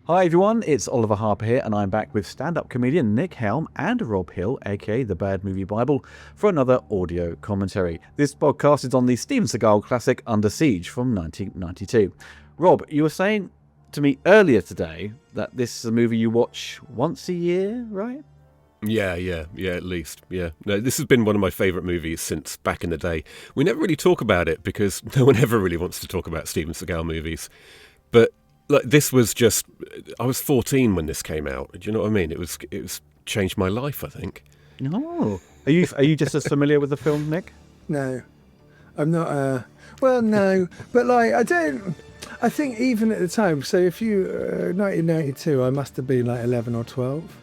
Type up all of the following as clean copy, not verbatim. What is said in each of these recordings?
Hi everyone, it's Oliver Harper here, and I'm back with stand-up comedian Nick Helm and Rob Hill, aka the Bad Movie Bible, for another audio commentary. This podcast is on the Steven Seagal classic Under Siege from 1992. Rob, you were saying to me earlier today that this is a movie you watch once a year, right? Yeah, at least. Yeah. No, this has been one of my favourite movies since back in the day. We never really talk about it because no one ever really wants to talk about Steven Seagal movies. But like this was just, I was 14 when this came out. Do you know what I mean? It was changed my life, I think. No. Are you just as familiar with the film, Nick? No, I'm not. Well, no, but like I don't. I think even at the time. So if you 1992, I must have been like 11 or 12.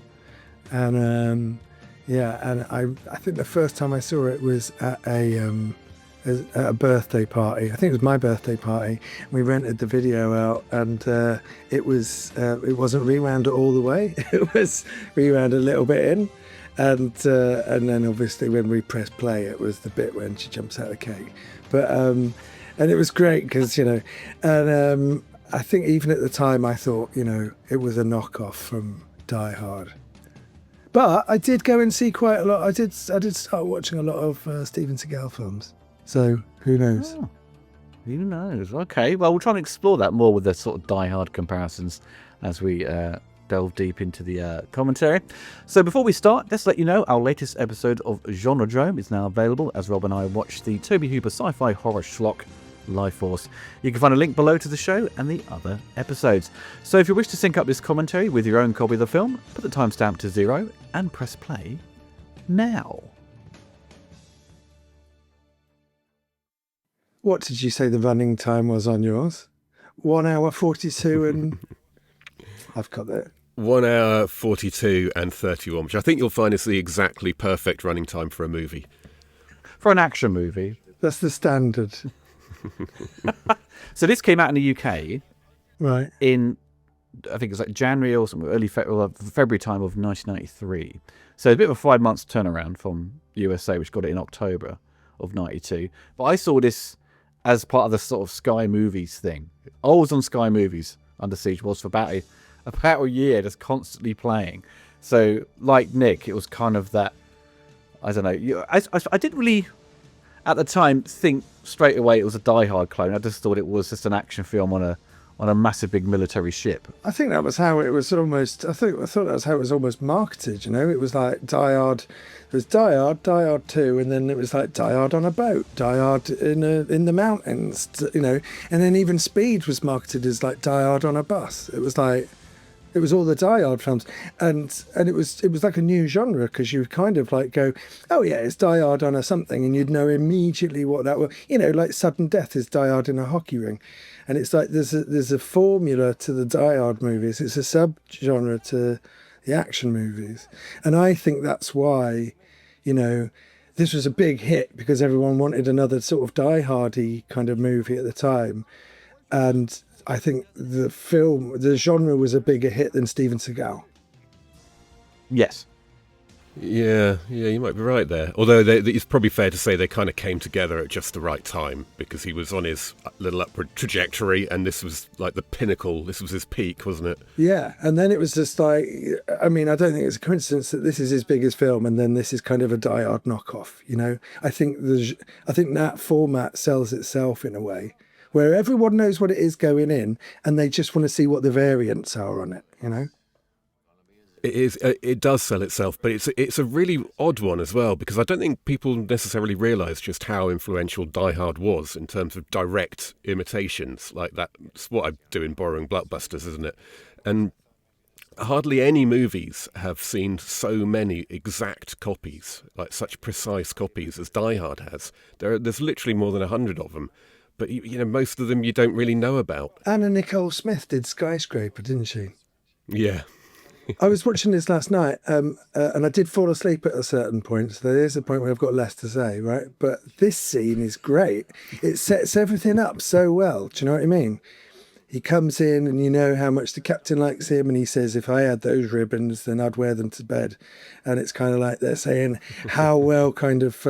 And I think the first time I saw it was at a birthday party. I think it was my birthday party. We rented the video out, and it wasn't rewound all the way. It was rewound a little bit in, and then obviously when we pressed play, it was the bit when she jumps out of the cake. But and it was great because I think even at the time I thought it was a knockoff from Die Hard. But I did go and see quite a lot. I did start watching a lot of Steven Seagal films. So who knows? Oh, who knows? Okay, well, we'll try and explore that more with the sort of Die Hard comparisons as we delve deep into the commentary. So before we start, let's let you know our latest episode of Genre Drome is now available as Rob and I watch the Tobe Hooper sci-fi horror schlock Life Force. You can find a link below to the show and the other episodes. So if you wish to sync up this commentary with your own copy of the film, put the timestamp to 0 and press play now. What did you say the running time was on yours? 1 hour 42 and I've got that. 1 hour 42 and 31, which I think you'll find is the exactly perfect running time for a movie. For an action movie. That's the standard. So this came out in the UK, right? In I think it's like January or some early February time of 1993. So a bit of a 5 months turnaround from USA, which got it in October of 92. But I saw this as part of the sort of Sky Movies thing. I was on Sky Movies. Under Siege was for about a year, just constantly playing. So like Nick, it was kind of that. I don't know. I didn't really, at the time, think straight away it was a Die Hard clone. I just thought it was just an action film on a massive big military ship. I think that was how it was almost. I thought that was how it was almost marketed. It was like Die Hard. There was Die Hard 2, and then it was like Die Hard on a boat, Die Hard in the mountains. And then even Speed was marketed as like Die Hard on a bus. It was like. It was all the Die Hard films, and it was like a new genre because you would kind of like go, oh yeah, it's Die Hard on a something, and you'd know immediately what that was. Like Sudden Death is Die Hard in a hockey ring, and it's like there's a formula to the Die Hard movies. It's a subgenre to the action movies, and I think that's why, this was a big hit because everyone wanted another sort of Die Hardy kind of movie at the time, and I think the genre was a bigger hit than Steven Seagal. Yes. Yeah, you might be right there. Although it's probably fair to say they kind of came together at just the right time because he was on his little upward trajectory and this was like the pinnacle. This was his peak, wasn't it? Yeah, and then it was just like, I mean, I don't think it's a coincidence that this is his biggest film and then this is kind of a Die Hard knockoff, I think that format sells itself in a way where everyone knows what it is going in and they just want to see what the variants are on it, It does sell itself, but it's a really odd one as well because I don't think people necessarily realise just how influential Die Hard was in terms of direct imitations. Like that's what I do in borrowing blockbusters, isn't it? And hardly any movies have seen so many exact copies, like such precise copies as Die Hard has. There's literally more than 100 of them. But, most of them you don't really know about. Anna Nicole Smith did Skyscraper, didn't she? Yeah. I was watching this last night and I did fall asleep at a certain point. So there's a point where I've got less to say, right? But this scene is great. It sets everything up so well. Do you know what I mean? he comes in and you know how much the captain likes him, and he says, if I had those ribbons, then I'd wear them to bed. And it's kind of like they're saying how well kind of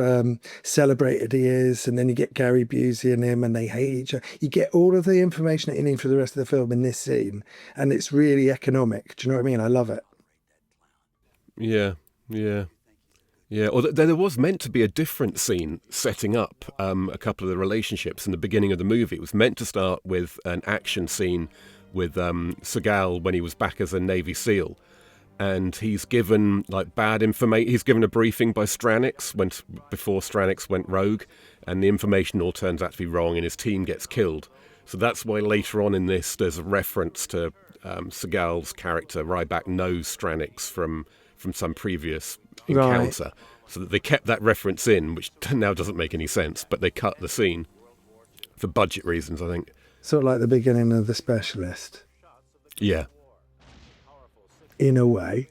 celebrated he is. And then you get Gary Busey and him, and they hate each other. You get all of the information that you need for the rest of the film in this scene, and it's really economic. Do you know what I mean? I love it. Yeah. Or there was meant to be a different scene setting up a couple of the relationships in the beginning of the movie. It was meant to start with an action scene with Seagal when he was back as a Navy SEAL, and he's given like bad information. He's given a briefing by Stranix before Stranix went rogue, and the information all turns out to be wrong, and his team gets killed. So that's why later on in this, there's a reference to Seagal's character Ryback knows Stranix from some previous encounter. Right. So that they kept that reference in, which now doesn't make any sense, but they cut the scene for budget reasons, I think. Sort of like the beginning of The Specialist. Yeah. In a way.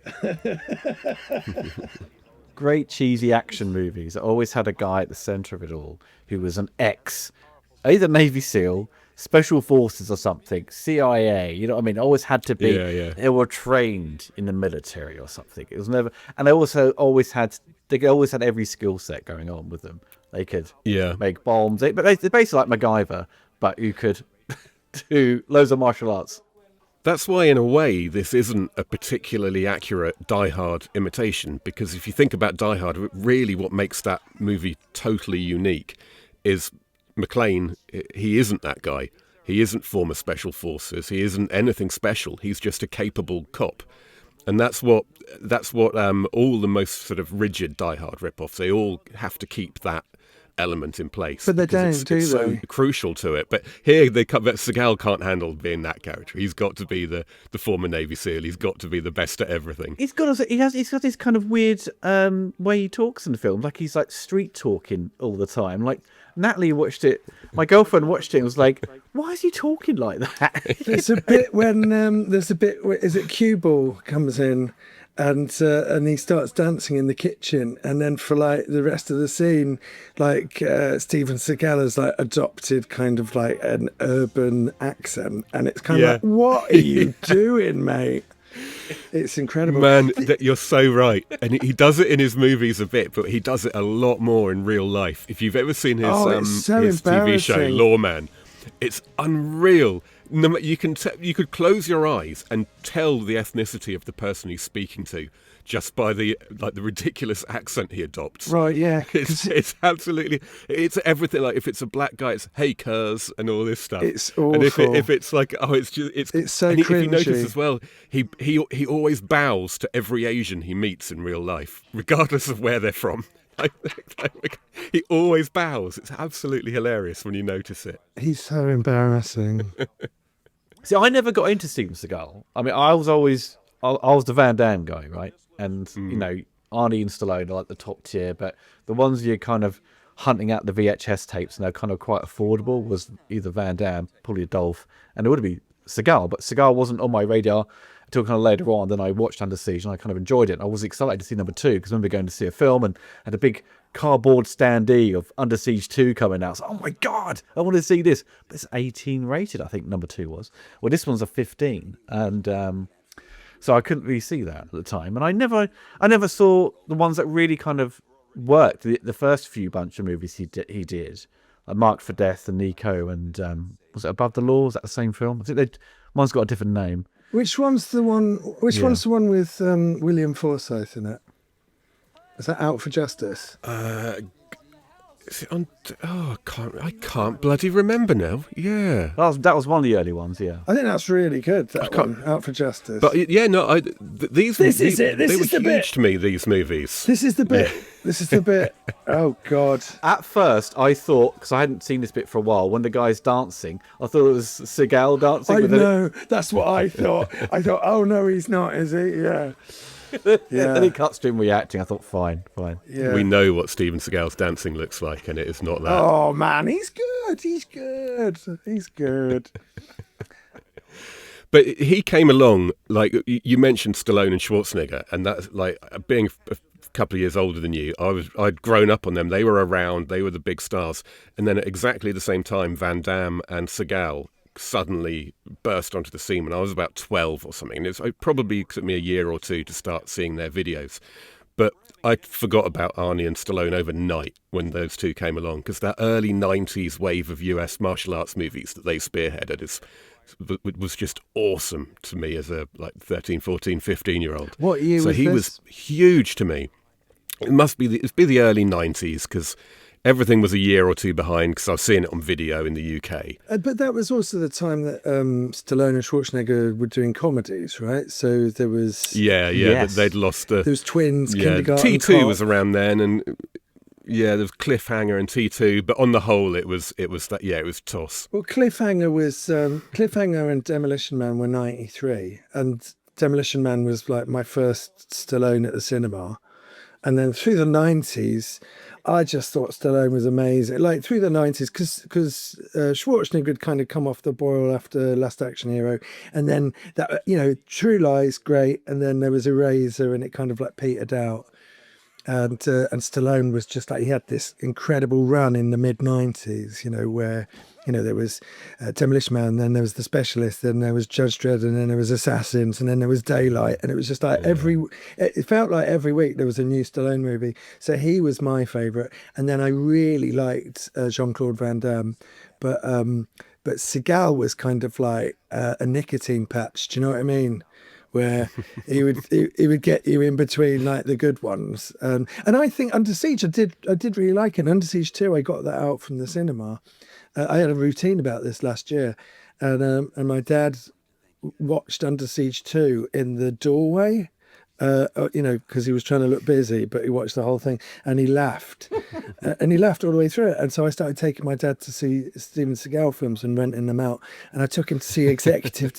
Great cheesy action movies. It always had a guy at the centre of it all who was an either Navy SEAL, Special Forces or something, CIA, you know what I mean? Always had to be, They were trained in the military or something. It was never, and they always had every skill set going on with them. They could make bombs, but they're basically like MacGyver, but you could do loads of martial arts. That's why, in a way, this isn't a particularly accurate Die Hard imitation, because if you think about Die Hard, really what makes that movie totally unique is McClane. He isn't that guy. He isn't former Special Forces. He isn't anything special. He's just a capable cop. And that's what all the most sort of rigid Die Hard rip-offs, they all have to keep that element in place. But they don't, it's so crucial to it. But here, Seagal can't handle being that character. He's got to be the former Navy SEAL. He's got to be the best at everything. He's got this kind of weird way he talks in the film. Like he's like street talking all the time. Like Natalie watched it. My girlfriend watched it and was like, "Why is he talking like that?" There's a bit when is it Cue Ball comes in and he starts dancing in the kitchen, and then for like the rest of the scene, like Steven Seagal has like adopted kind of like an urban accent, and it's kind of like, what are you doing, mate? It's incredible. Man, you're so right. And he does it in his movies a bit, but he does it a lot more in real life. If you've ever seen his TV show, Lawman, it's unreal. You could close your eyes and tell the ethnicity of the person he's speaking to just by the ridiculous accent he adopts. Right, yeah. It's absolutely, it's everything. Like if it's a black guy, it's "Hey, cuz," and all this stuff. It's awful. And if it's like, it's so and cringy. If you notice as well, he always bows to every Asian he meets in real life, regardless of where they're from. He always bows. It's absolutely hilarious when you notice it. He's so embarrassing. See, I never got into Steven Seagal. I mean, I was the Van Damme guy, right? And, you know, Arnie and Stallone are like the top tier, but the ones you're kind of hunting out the VHS tapes and they're kind of quite affordable was either Van Damme, probably Dolph, and it would be Seagal. But Seagal wasn't on my radar until kind of later on. Then I watched Under Siege and I kind of enjoyed it. I was excited to see number 2 because I remember going to see a film and had a big cardboard standee of Under Siege 2 coming out. So, oh my God, I want to see this. But it's 18 rated, I think number 2 was. Well, this one's a 15. And so I couldn't really see that at the time. And I never saw the ones that really kind of worked. The first few bunch of movies he did. Like Marked for Death and Nico and was it Above the Law? Was that the same film? I think one's got a different name. Which one's the one with William Forsythe in it? Is that Out for Justice? Is it on? Oh, I can't bloody remember now. Yeah, that was one of the early ones. Yeah, I think that's really good. That one, Out for Justice. But yeah, no, these is it. This they is were the huge bit to me. These movies. This is the bit. Yeah. This is the bit. Oh God! At first, I thought, because I hadn't seen this bit for a while, when the guy's dancing, I thought it was Seagal dancing. I know. That's what I thought. I thought, oh no, he's not, is he? Yeah. Yeah. Then he cuts to him reacting. I thought, fine. Yeah. We know what Steven Seagal's dancing looks like, and it is not that. Oh man, he's good. But he came along, like you mentioned Stallone and Schwarzenegger, and that's like being a couple of years older than you. I'd grown up on them. They were around. They were the big stars. And then at exactly the same time, Van Damme and Seagal suddenly burst onto the scene when I was about 12 or something. It probably took me a year or two to start seeing their videos. But I forgot about Arnie and Stallone overnight when those two came along, because that early 90s wave of US martial arts movies that they spearheaded was just awesome to me as a 13, 14, 15-year-old. What year so was he this? was huge to me. It'd be the early 90s, because everything was a year or two behind, because I was seeing it on video in the UK. But that was also the time that Stallone and Schwarzenegger were doing comedies, right? So there was... Yeah, Yes. they'd lost the... There was Twins, Kindergarten T2 Cop. was around then, and there was Cliffhanger and T2, but on the whole, it was toss. Well, Cliffhanger and Demolition Man were 93, and Demolition Man was like my first Stallone at the cinema. And then through the 90s, I just thought Stallone was amazing. Like through the 90s, because Schwarzenegger had kind of come off the boil after Last Action Hero. And then, True Lies, great. And then there was Eraser, and it kind of like petered out. And Stallone was just like, he had this incredible run in the mid-90s, where, there was Demolition Man, then there was The Specialist, then there was Judge Dredd, and then there was Assassins, and then there was Daylight. And it was just like it felt like every week there was a new Stallone movie. So he was my favourite. And then I really liked Jean-Claude Van Damme. But Seagal was kind of like a nicotine patch. Do you know what I mean? Where he would get you in between like the good ones, and I think Under Siege I did really like it. Under Siege 2, I got that out from the cinema. I had a routine about this last year, and my dad watched Under Siege 2 in the doorway, because he was trying to look busy, but he watched the whole thing and he laughed, and he laughed all the way through it. And so I started taking my dad to see Steven Seagal films and renting them out. And I took him to see Executive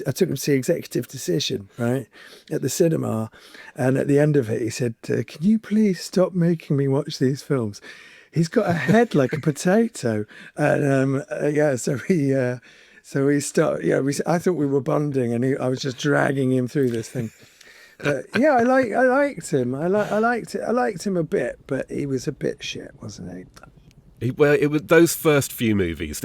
Decision, right, at the cinema. And at the end of it, he said, "Can you please stop making me watch these films? He's got a head like a potato." And so we started. Yeah, I thought we were bonding, and I was just dragging him through this thing. Yeah, I liked him. I liked him a bit, but he was a bit shit, wasn't he? Well, it was those first few movies.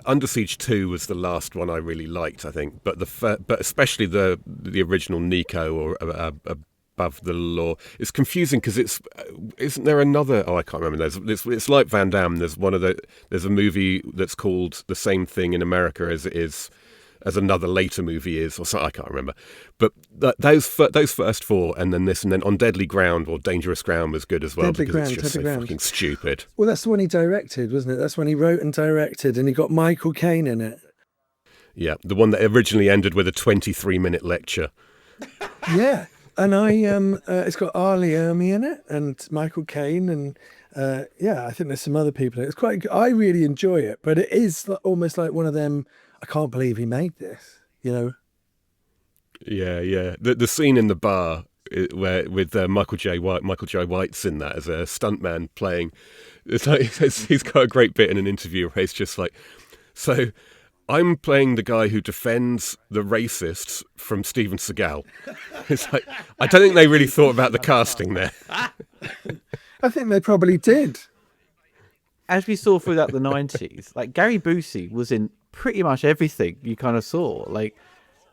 Under Siege 2 was the last one I really liked, I think. But but especially the original Nico or Above the Law. It's confusing because isn't there another? Oh, I can't remember. It's like Van Damme. There's a movie that's called The Same Thing in America as it is. As another later movie is, or something, I can't remember. But those first four, and then this, and then On Deadly Ground or Dangerous Ground was good as well, because it's just so fucking stupid. Well, that's the one he directed, wasn't it? That's when he wrote and directed, and he got Michael Caine in it. Yeah, the one that originally ended with a 23-minute lecture. Yeah, and it's got Arlie Ermy in it, and Michael Caine, and I think there's some other people in it. It's quite good. I really enjoy it, but it is almost like one of them, I can't believe he made this, Yeah. The scene in the bar where with Michael J. White's in that as a stuntman playing. It's like he's got a great bit in an interview where he's just like, "So I'm playing the guy who defends the racists from Steven Seagal." It's like, I don't think they really thought about the casting there. I think they probably did. As we saw throughout the 90s, like Gary Busey was in pretty much everything you kind of saw, like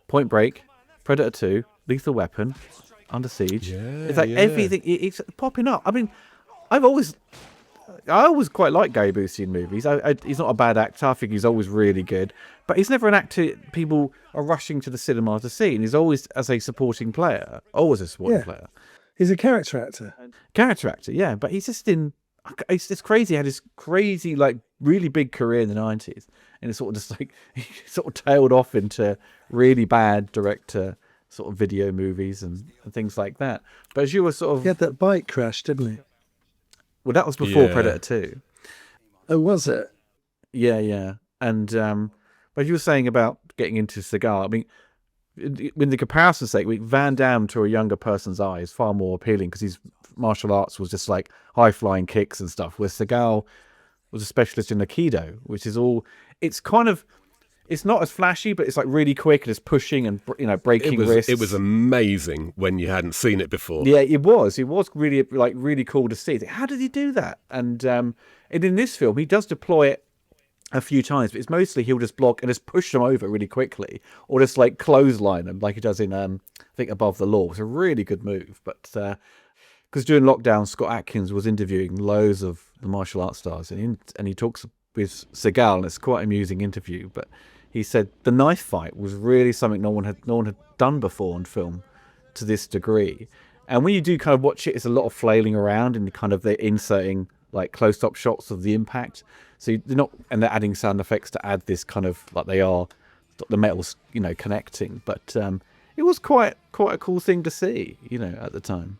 Point Break, Predator 2, Lethal Weapon, Under Siege. It's like everything, it's popping up. I mean, I always quite like Gary Busey in movies. He's not a bad actor. I think he's always really good, but he's never an actor people are rushing to the cinema to see, and he's always as a supporting player, player. He's a character actor. Yeah, but he's just in. It's crazy. He had this crazy, like, really big career in the 90s, and it's sort of just like he sort of tailed off into really bad director sort of video movies and things like that. But as you were sort of, he had that bike crash, didn't he? Well, that was before Predator 2. Oh, was it? Yeah. And but you were saying about getting into Seagal. I mean, in the comparison's sake, Van Damme to a younger person's eye is far more appealing because his martial arts was just like high flying kicks and stuff, where Seagal was a specialist in Aikido, which is all, it's kind of, it's not as flashy, but it's like really quick and it's pushing and, breaking wrists. It was amazing when you hadn't seen it before. Yeah, it was really, like, really cool to see. How did he do that? And in this film, he does deploy it a few times, but it's mostly he'll just block and just push them over really quickly, or just like clothesline them like he does in I think Above the Law. It's a really good move. But because during lockdown, Scott Adkins was interviewing loads of the martial arts stars, and he talks with Seagal, and it's quite an amusing interview. But he said the knife fight was really something no one had done before on film to this degree. And when you do kind of watch it, it's a lot of flailing around, and kind of they're inserting like close-up shots of the impact. So they're adding sound effects to add this kind of like they are the metals, connecting. But it was quite a cool thing to see, at the time.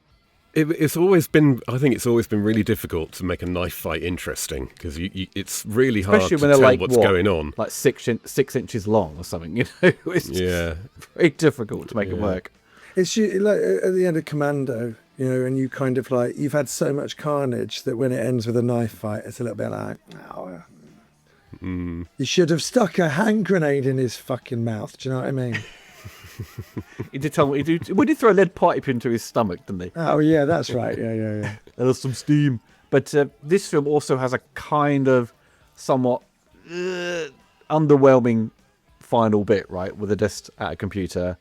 It's always been really difficult to make a knife fight interesting, because it's really hard Especially to when they're tell like, what's going on. Like 6 inches long or something, It's very difficult to make it work. It's like at the end of Commando, and you kind of like, you've had so much carnage that when it ends with a knife fight, it's a little bit like, oh, you should have stuck a hand grenade in his fucking mouth. Do you know what I mean? He did tell me, we did throw a lead pipe into his stomach, didn't he? Oh, yeah, that's right. Yeah. There was some steam. But this film also has a kind of somewhat underwhelming final bit, right? With a just at a computer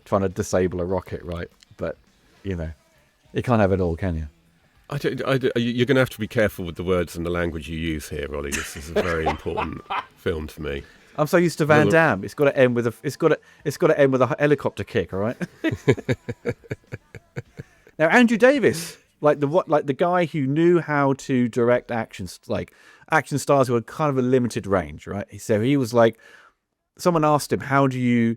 trying to disable a rocket, right? But, you can't have it all, can you? You're going to have to be careful with the words and the language you use here, Ollie. This is a very important film to me. I'm so used to Van Damme. It's got to end with a helicopter kick, all right? Now Andrew Davis, like the guy who knew how to direct action stars who had kind of a limited range, right? So he was like, someone asked him, how do you,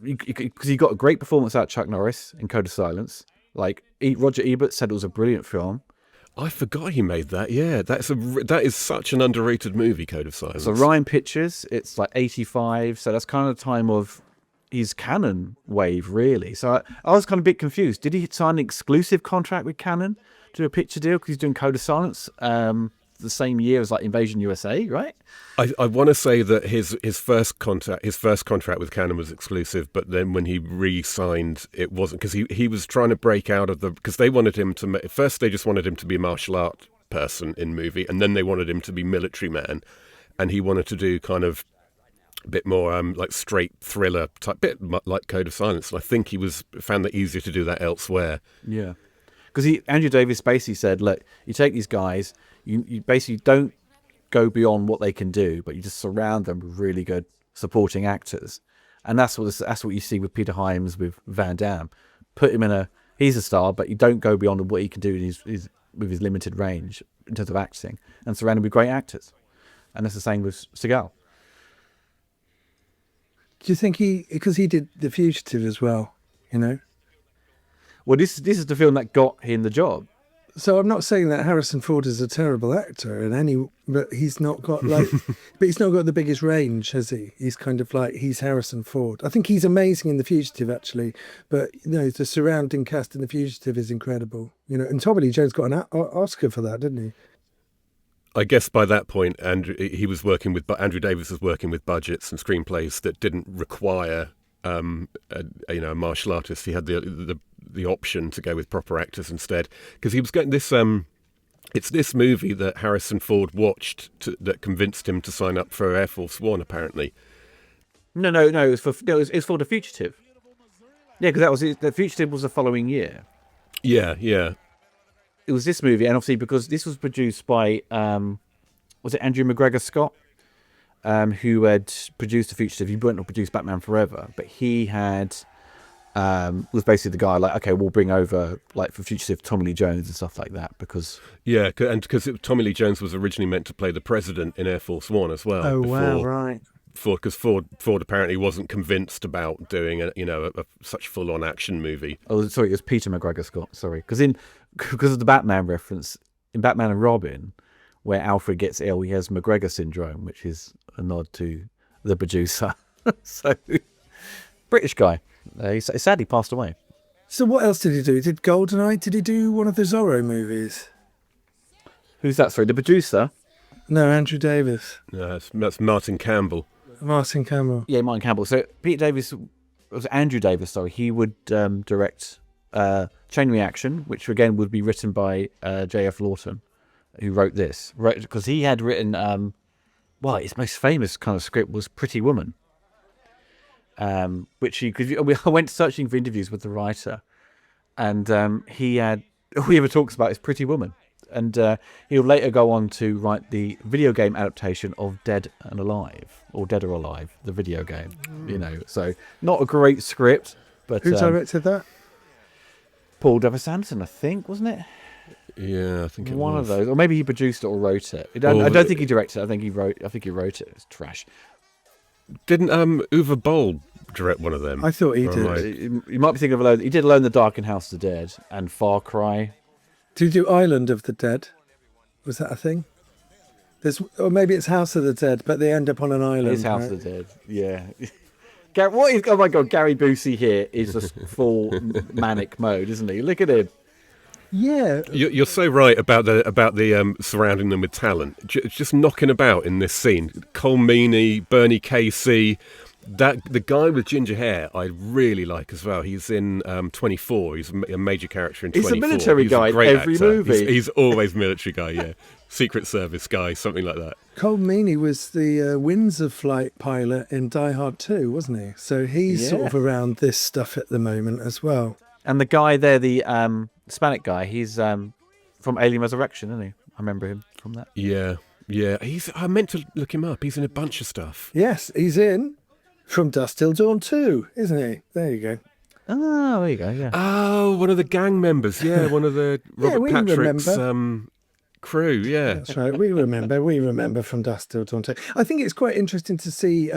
because he got a great performance out of Chuck Norris in Code of Silence. Like Roger Ebert said it was a brilliant film. I forgot he made that. Yeah, that is such an underrated movie, Code of Silence. So Ryan Pictures, it's like 85. So that's kind of the time of his Canon wave, really. So I was kind of a bit confused. Did he sign an exclusive contract with Canon to do a picture deal because he's doing Code of Silence the same year as like Invasion USA, right? I want to say that his first contract with Canon was exclusive, but then when he re-signed, it wasn't, because he was trying to break out of because they wanted him to first they just wanted him to be a martial art person in movie, and then they wanted him to be military man, and he wanted to do kind of a bit more like straight thriller type, bit like Code of Silence. And I think he found that easier to do that elsewhere. Yeah, because Andrew Davis basically said, look, you take these guys, you basically don't go beyond what they can do, but you just surround them with really good supporting actors, and that's what you see with Peter Hyams with Van Damme. Put him he's a star, but you don't go beyond what he can do with his limited range in terms of acting, and surround him with great actors. And that's the same with Seagal. Do you think because he did The Fugitive as well, Well, this is the film that got him the job. So I'm not saying that Harrison Ford is a terrible actor but he's not got he's not got the biggest range, has he? He's kind of like, he's Harrison Ford. I think he's amazing in The Fugitive, actually, but the surrounding cast in The Fugitive is incredible. And Tommy Lee Jones got an Oscar for that, didn't he? I guess by that point, Andrew Davis was working with budgets and screenplays that didn't require a martial artist. He had the option to go with proper actors instead, because he was getting this. It's this movie that Harrison Ford watched that convinced him to sign up for Air Force One. Apparently, no. It was for The Fugitive. Yeah, because The Fugitive was the following year. Yeah. It was this movie, and obviously because this was produced by was it Andrew McGregor Scott, who had produced The Fugitive. He wouldn't have produced Batman Forever, but he had. Was basically the guy like, okay, we'll bring over like for Fugitive Tommy Lee Jones and stuff like that, because because Tommy Lee Jones was originally meant to play the president in Air Force One as well. Oh wow, right. Because Ford apparently wasn't convinced about doing a such full on action movie. Oh, sorry, it was Peter McGregor Scott. Sorry, because of the Batman reference in Batman and Robin, where Alfred gets ill, he has McGregor syndrome, which is a nod to the producer. So British guy. He sadly passed away. So what else did he do? He did GoldenEye? Did he do one of the Zorro movies? Who's that? Sorry, the producer? No, Andrew Davis. No, that's Martin Campbell. Martin Campbell. Yeah, Martin Campbell. So Peter Davis, it was Andrew Davis, sorry. He would direct Chain Reaction, which again would be written by J.F. Lawton, who wrote this. Because he had written well, his most famous kind of script was Pretty Woman, which I went searching for interviews with the writer, and he had all he ever talks about is Pretty Woman, and he'll later go on to write the video game adaptation of Dead and Alive, or Dead or Alive, the video game. So not a great script, but Who directed that? Paul W. Sanderson, I think, wasn't it? Yeah, I think it One was. of those, or maybe he produced it or wrote it. I don't think he directed it. I think he wrote it. It's trash. Didn't Uwe Boll direct one of them? I thought he Or did. am I- You might be thinking of Alone. He did Alone in the Dark and House of the Dead and Far Cry. Did you do Island of the Dead? Was that a thing? Or maybe it's House of the Dead, but they end up on an island. His House right? of the Dead. Yeah. Oh my God, Gary Busey here is a full manic mode, isn't he? Look at him. Yeah. You're so right about the surrounding them with talent. Just knocking about in this scene. Cole Meany, Bernie Casey, the guy with ginger hair, I really like as well. He's in 24. He's a major character in 24. He's a military guy in great every actor. movie. He's always military guy. Yeah, Secret Service guy, something like that. Cole Meany was the Windsor flight pilot in Die Hard 2, wasn't he? So he's sort of around this stuff at the moment as well. And the guy there, the Hispanic guy, he's from Alien Resurrection, isn't he? I remember him from that. Yeah. I meant to look him up. He's in a bunch of stuff. Yes, he's in From Dusk Till Dawn 2, isn't he? There you go. Oh, there you go, yeah. Oh, one of the gang members. Yeah, one of the Robert we Patrick's remember. crew. Yeah. That's right. We remember From Dusk Till Dawn 2. I think it's quite interesting to see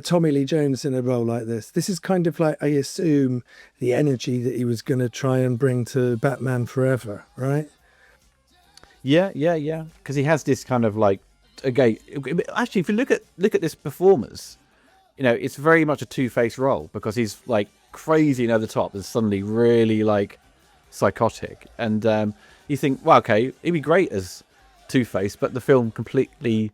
Tommy Lee Jones in a role like this. This is kind of like, I assume, the energy that he was going to try and bring to Batman Forever, right? Yeah. Because he has this kind of like, again, actually, if you look at this performance, it's very much a two-faced role, because he's like crazy and over the top and suddenly really like psychotic. And you think, well, okay, he'd be great as Two-Face, but the film completely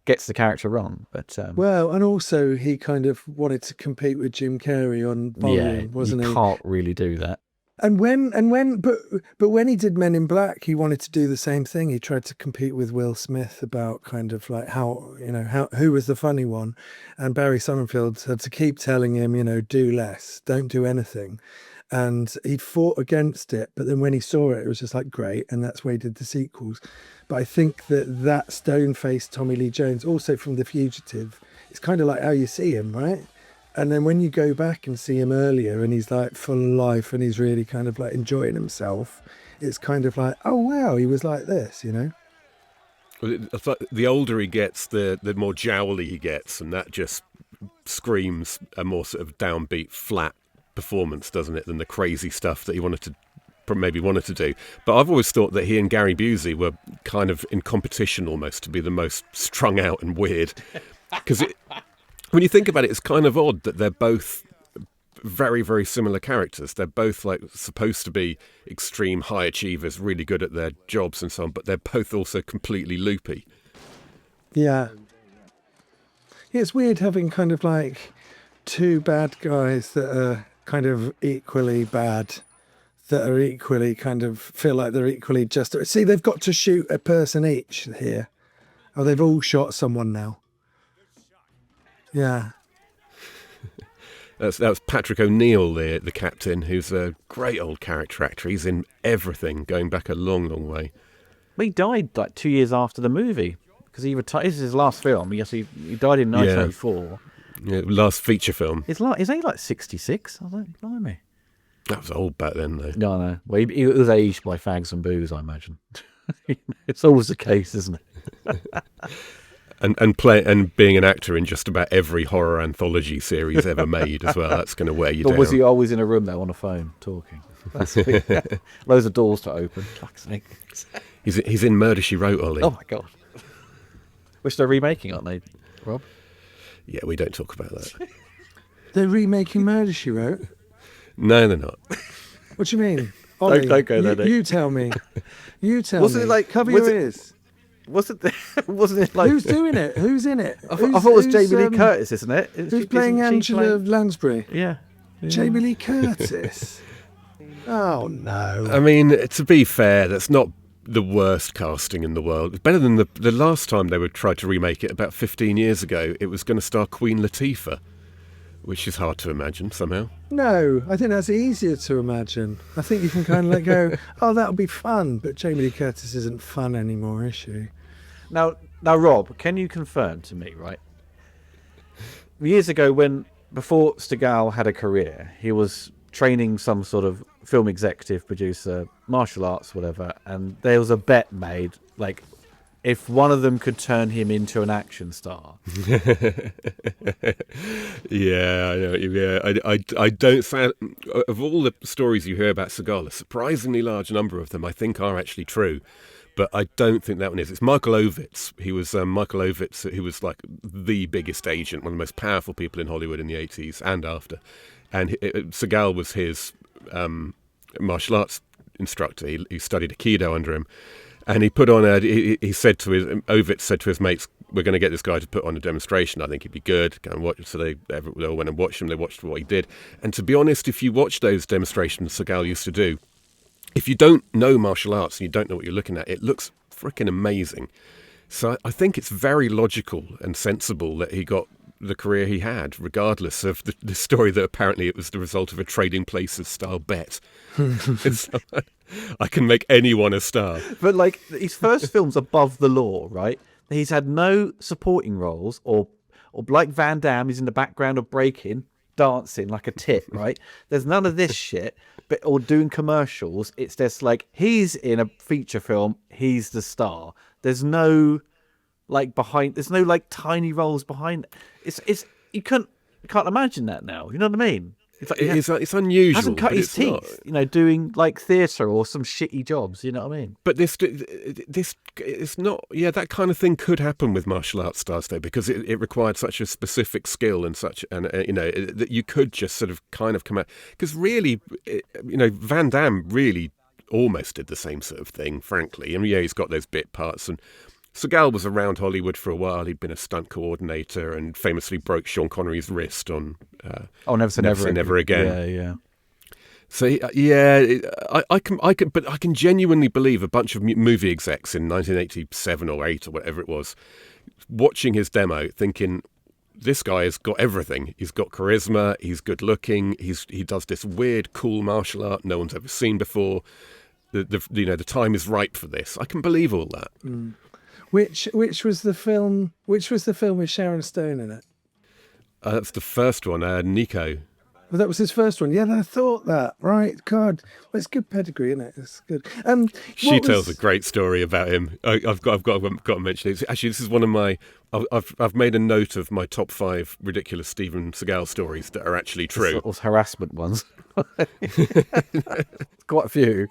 gets the character wrong. But Well, and also he kind of wanted to compete with Jim Carrey on volume, wasn't you he? can't really do that. But when he did Men in Black, he wanted to do the same thing. He tried to compete with Will Smith about kind of like who was the funny one, and Barry Sonnenfeld had to keep telling him, do less, don't do anything, and he fought against it. But then when he saw it, it was just like great, and that's why he did the sequels. But I think that stone-faced Tommy Lee Jones, also from The Fugitive, it's kind of like how you see him, right? And then when you go back and see him earlier and he's like full of life and he's really kind of like enjoying himself, it's kind of like, oh, wow, he was like this, Well, it's like the older he gets, the more jowly he gets, and that just screams a more sort of downbeat, flat performance, doesn't it, than the crazy stuff that he wanted to do. But I've always thought that he and Gary Busey were kind of in competition almost to be the most strung out and weird. Because when you think about it, it's kind of odd that they're both very, very similar characters. They're both like supposed to be extreme high achievers, really good at their jobs and so on, but they're both also completely loopy. Yeah. Yeah, it's weird having kind of like two bad guys that are kind of equally bad, that are equally kind of feel like they're equally just. See, they've got to shoot a person each here. Oh, they've all shot someone now. Yeah. That was Patrick O'Neill, the captain, who's a great old character actor. He's in everything, going back a long, long way. He died like 2 years after the movie, because he retired. This is his last film. He died in 1984. Yeah, last feature film. Is he like 66? I don't know, blimey. That was old back then, though. No. Well, he was aged by fags and booze, I imagine. It's always the case, isn't it? And being an actor in just about every horror anthology series ever made as well. That's going to wear you down. Or was he always in a room though on a phone talking? Loads of doors to open. Fuck's sake. He's in Murder, She Wrote, Ollie. Oh my God. Which they're remaking, aren't they, Rob? Yeah, we don't talk about that. They're remaking Murder, She Wrote? No, they're not. What do you mean? Ollie, don't go there, Nick. You tell me. You tell Wasn't me. it like- Cover was your it- ears. Wasn't it like... Who's doing it? Who's in it? I thought it was Jamie Lee Curtis, isn't it? Who's playing Angela Lansbury? Yeah. Jamie Lee Curtis. Oh, no. I mean, to be fair, that's not the worst casting in the world. Better than the last time they tried to remake it about 15 years ago. It was going to star Queen Latifah, which is hard to imagine somehow. No, I think that's easier to imagine. I think you can kind of like go, oh, that'll be fun. But Jamie Lee Curtis isn't fun anymore, is she? Now, Rob, can you confirm to me, right? Years ago, before Seagal had a career, he was training some sort of film executive, producer, martial arts, whatever, and there was a bet made, like, if one of them could turn him into an action star. Yeah, I know. Yeah, I don't. Of all the stories you hear about Seagal, a surprisingly large number of them I think are actually true. But I don't think that one is. It's Michael Ovitz. He was Michael Ovitz, who was like the biggest agent, one of the most powerful people in Hollywood in the 80s and after. And Seagal was his martial arts instructor. He studied Aikido under him. And he put on Ovitz said to his mates, we're going to get this guy to put on a demonstration. I think he'd be good. Go and watch it. So they all went and watched him. They watched what he did. And to be honest, if you watch those demonstrations Seagal used to do, if you don't know martial arts and you don't know what you're looking at, it looks freaking amazing. So I think it's very logical and sensible that he got the career he had, regardless of the story that apparently it was the result of a Trading Places style bet. I can make anyone a star. But like his first film's above the law, right? He's had no supporting roles, or like Van Damme, he's in the background of breaking, dancing like a tit, right? There's none of this shit. Or doing commercials. It's just like he's in a feature film, he's the star. There's no there's no like tiny roles behind. It's you can't imagine that now. You know what I mean? It's like it's unusual. He hasn't cut but his it's teeth, not. Doing like theatre or some shitty jobs. You know what I mean? But this it's not. Yeah, that kind of thing could happen with martial arts stars though, because it required such a specific skill and such, and that you could just sort of kind of come out. Because really, Van Damme really almost did the same sort of thing. Frankly, and yeah, he's got those bit parts and. Seagal was around Hollywood for a while. He'd been a stunt coordinator and famously broke Sean Connery's wrist on Never Say Never Again. Yeah. So I can genuinely believe a bunch of movie execs in 1987 or 8 or whatever it was, watching his demo, thinking this guy has got everything. He's got charisma. He's good looking. He does this weird, cool martial art no one's ever seen before. The time is ripe for this. I can believe all that. Mm. Which was the film? Which was the film with Sharon Stone in it? That's the first one. Nico. Well, that was his first one. Yeah, I thought that. Right, God, well, it's good pedigree, isn't it? It's good. She tells a great story about him. I've got to mention it. Actually, this is one of my. I've made a note of my top 5 ridiculous Steven Seagal stories that are actually true. Those harassment ones. Quite a few.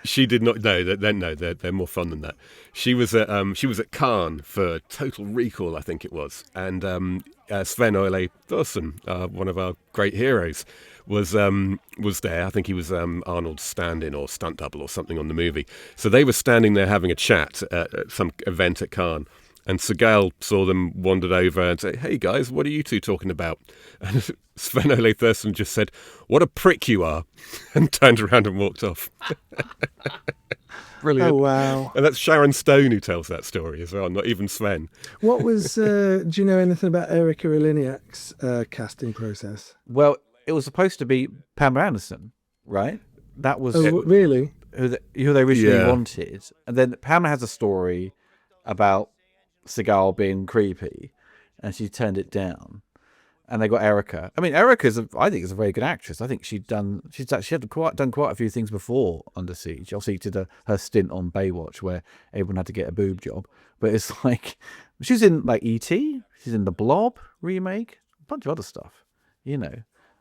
She did not. No, they're more fun than that. She was at Cannes for Total Recall, I think it was, and Sven Ole Thorsen, one of our great heroes, was there. I think he was Arnold's stand-in or stunt double or something on the movie. So they were standing there having a chat at some event at Cannes. And Seagal saw them, wandered over and said, "Hey guys, what are you two talking about?" And Sven Ole Thorsen just said, "What a prick you are," and turned around and walked off. Brilliant. Oh, wow. And that's Sharon Stone who tells that story as well, not even Sven. What was, do you know anything about Erika Eleniak's casting process? Well, it was supposed to be Pamela Anderson, right? That was really? who they originally wanted. And then Pamela has a story about Seagal being creepy, and she turned it down. And they got Erica. I mean, Erica's I think is a very good actress. I think she had done quite a few things before Under Siege. Obviously, she did her stint on Baywatch, where everyone had to get a boob job. But it's like she's in like E.T. She's in the Blob remake, a bunch of other stuff,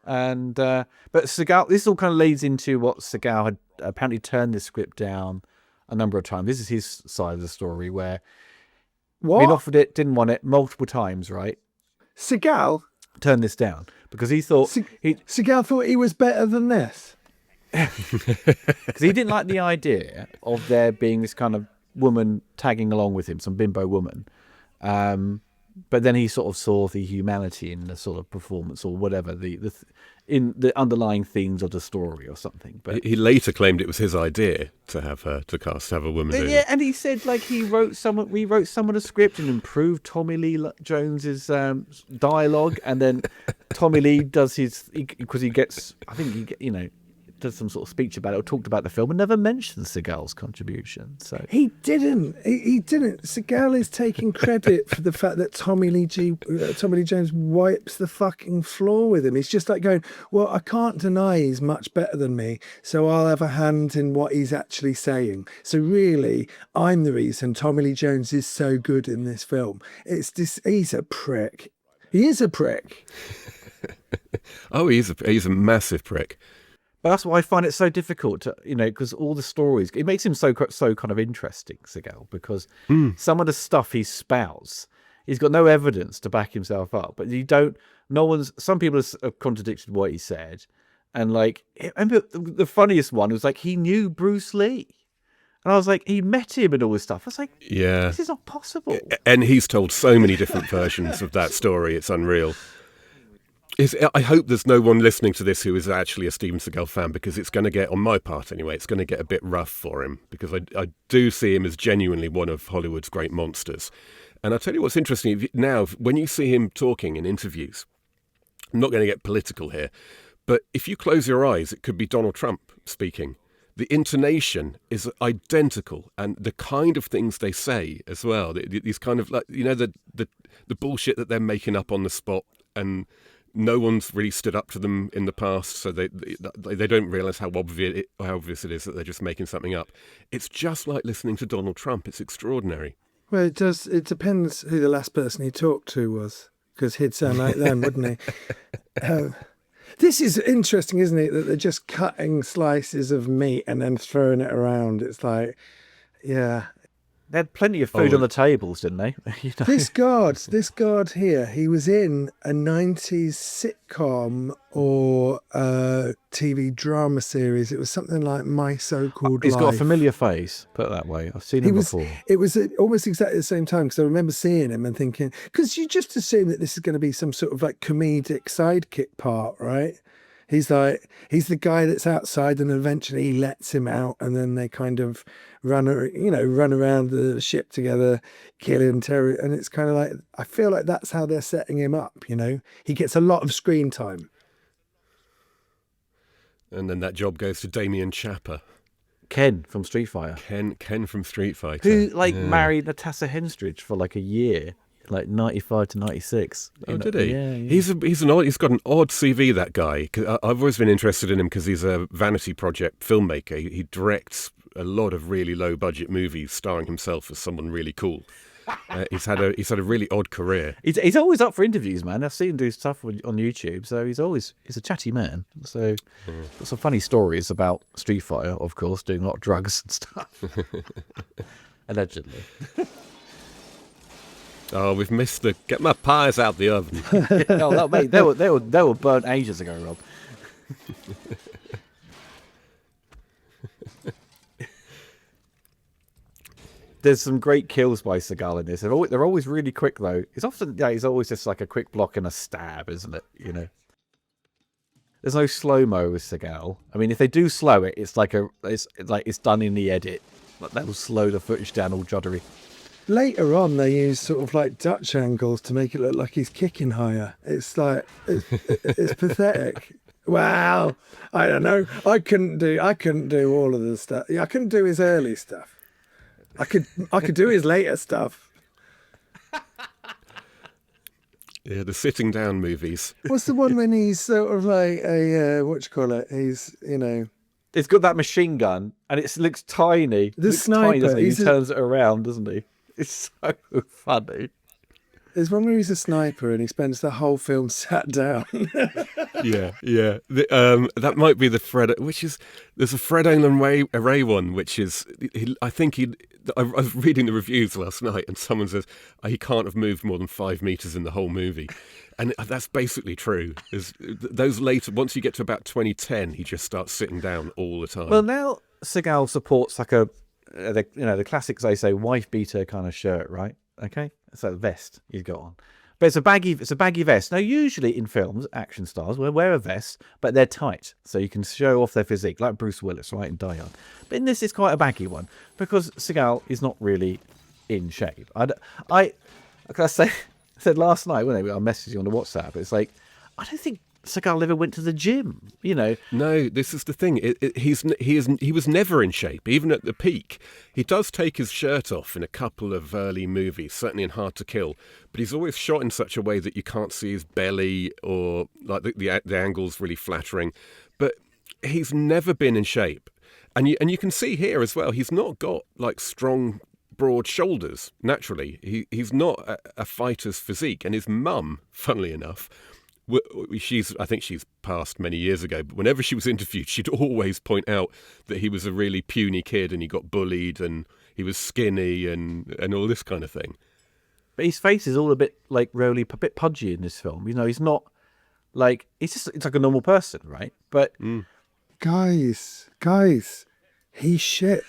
And but Seagal, this all kind of leads into what Seagal had apparently turned this script down a number of times. This is his side of the story where. What? Been offered it, didn't want it multiple times, right? Seagal turned this down because he thought Seagal thought he was better than this. Because he didn't like the idea of there being this kind of woman tagging along with him, some bimbo woman, but then he sort of saw the humanity in the sort of performance or whatever, in the underlying themes of the story or something. But he later claimed it was his idea to have a woman doing it. and he said like we wrote some of the script and improved Tommy Lee Jones's dialogue, and then Tommy Lee does because he gets, I think does some sort of speech about it or talked about the film and never mentioned Seagal's contribution. So he didn't. Seagal is taking credit for the fact that Tommy Lee Jones wipes the fucking floor with him. He's just like going, well, I can't deny he's much better than me, so I'll have a hand in what he's actually saying. So really, I'm the reason Tommy Lee Jones is so good in this film. He's a prick. He is a prick. Oh, he's a massive prick. But that's why I find it so difficult to, because all the stories, it makes him so kind of interesting, Seagal, because some of the stuff he spouts, he's got no evidence to back himself up. But some people have contradicted what he said. And like, I remember the funniest one was like, he knew Bruce Lee. And I was like, he met him and all this stuff. I was like, yeah, this is not possible. And he's told so many different versions of that story. It's unreal. I hope there's no one listening to this who is actually a Steven Seagal fan, because it's going to get, on my part anyway, it's going to get a bit rough for him, because I do see him as genuinely one of Hollywood's great monsters. And I'll tell you what's interesting now, when you see him talking in interviews, I'm not going to get political here, but if you close your eyes, it could be Donald Trump speaking. The intonation is identical, and the kind of things they say as well, these kind of, like, the bullshit that they're making up on the spot, and no one's really stood up to them in the past, so they don't realise how obvious it is that they're just making something up. It's just like listening to Donald Trump. It's extraordinary. Well, it does. It depends who the last person he talked to was, because he'd sound like them, wouldn't he? This is interesting, isn't it? That they're just cutting slices of meat and then throwing it around. It's like, yeah. They had plenty of food on the tables, didn't they? This guard here, he was in a 90s sitcom or TV drama series. It was something like My So-Called Life. He's got a familiar face, put it that way. I've seen him before. It was almost exactly the same time, because I remember seeing him and thinking, because you just assume that this is going to be some sort of like comedic sidekick part, right? He's the guy that's outside, and eventually he lets him out, and then they kind of run around the ship together, killing terror. And it's kind of like, I feel like that's how they're setting him up. He gets a lot of screen time. And then that job goes to Damien Chapper. Ken from Street Fighter. Ken from Street Fighter. Who married Natasha Henstridge for like a year. Like 95 to 96. Oh, did he? Yeah. He's got an odd CV, that guy. I've always been interested in him because he's a vanity project filmmaker. He directs a lot of really low budget movies, starring himself as someone really cool. He's had a really odd career. He's always up for interviews, man. I've seen him do stuff on YouTube, so he's a chatty man. So got some funny stories about Street Fighter, of course, doing a lot of drugs and stuff. Allegedly. Oh, we've missed the get my pies out the oven. Oh, mate, they were burnt ages ago, Rob. There's some great kills by Seagal in this. They're always really quick, though. He's always just like a quick block and a stab, isn't it? There's no slow mo with Seagal. I mean, if they do slow it, it's done in the edit. Like, that will slow the footage down all juddery. Later on, they use sort of like Dutch angles to make it look like he's kicking higher. It's like, it's pathetic. Well, I don't know. I couldn't do all of the stuff. I couldn't do his early stuff. I could do his later stuff. Yeah, the sitting down movies. What's the one when he's sort of like he's, It's got that machine gun, and it looks tiny. The sniper. He turns it around, doesn't he? It's so funny. There's one where he's a sniper and he spends the whole film sat down. Yeah. That might be the Fred, there's a Fred Olen Ray one, which is, I was reading the reviews last night, and someone says he can't have moved more than 5 meters in the whole movie. And that's basically true. Those later, once you get to about 2010, he just starts sitting down all the time. Well, now Seagal supports like the classics, they say, wife beater kind of shirt, right? Okay, so the vest he's got on, but it's a baggy vest. Now, usually in films, action stars will wear a vest, but they're tight, so you can show off their physique, like Bruce Willis, right, in Die Hard. But in this, it's quite a baggy one because Seagal is not really in shape. I said last night when I messaged you on the WhatsApp, it's like I don't think Seagal ever went to the gym, you know. No, this is the thing. He was never in shape, even at the peak. He does take his shirt off in a couple of early movies, certainly in Hard to Kill, but he's always shot in such a way that you can't see his belly or like the angle's really flattering. But he's never been in shape, and you can see here as well. He's not got like strong, broad shoulders naturally. He's not a fighter's physique, and his mum, funnily enough. I think she's passed many years ago, but whenever she was interviewed, she'd always point out that he was a really puny kid and he got bullied and he was skinny and all this kind of thing. But his face is all a bit like roly, a bit pudgy in this film. You know, he's not like it's like a normal person, right? But Guys, he's shit.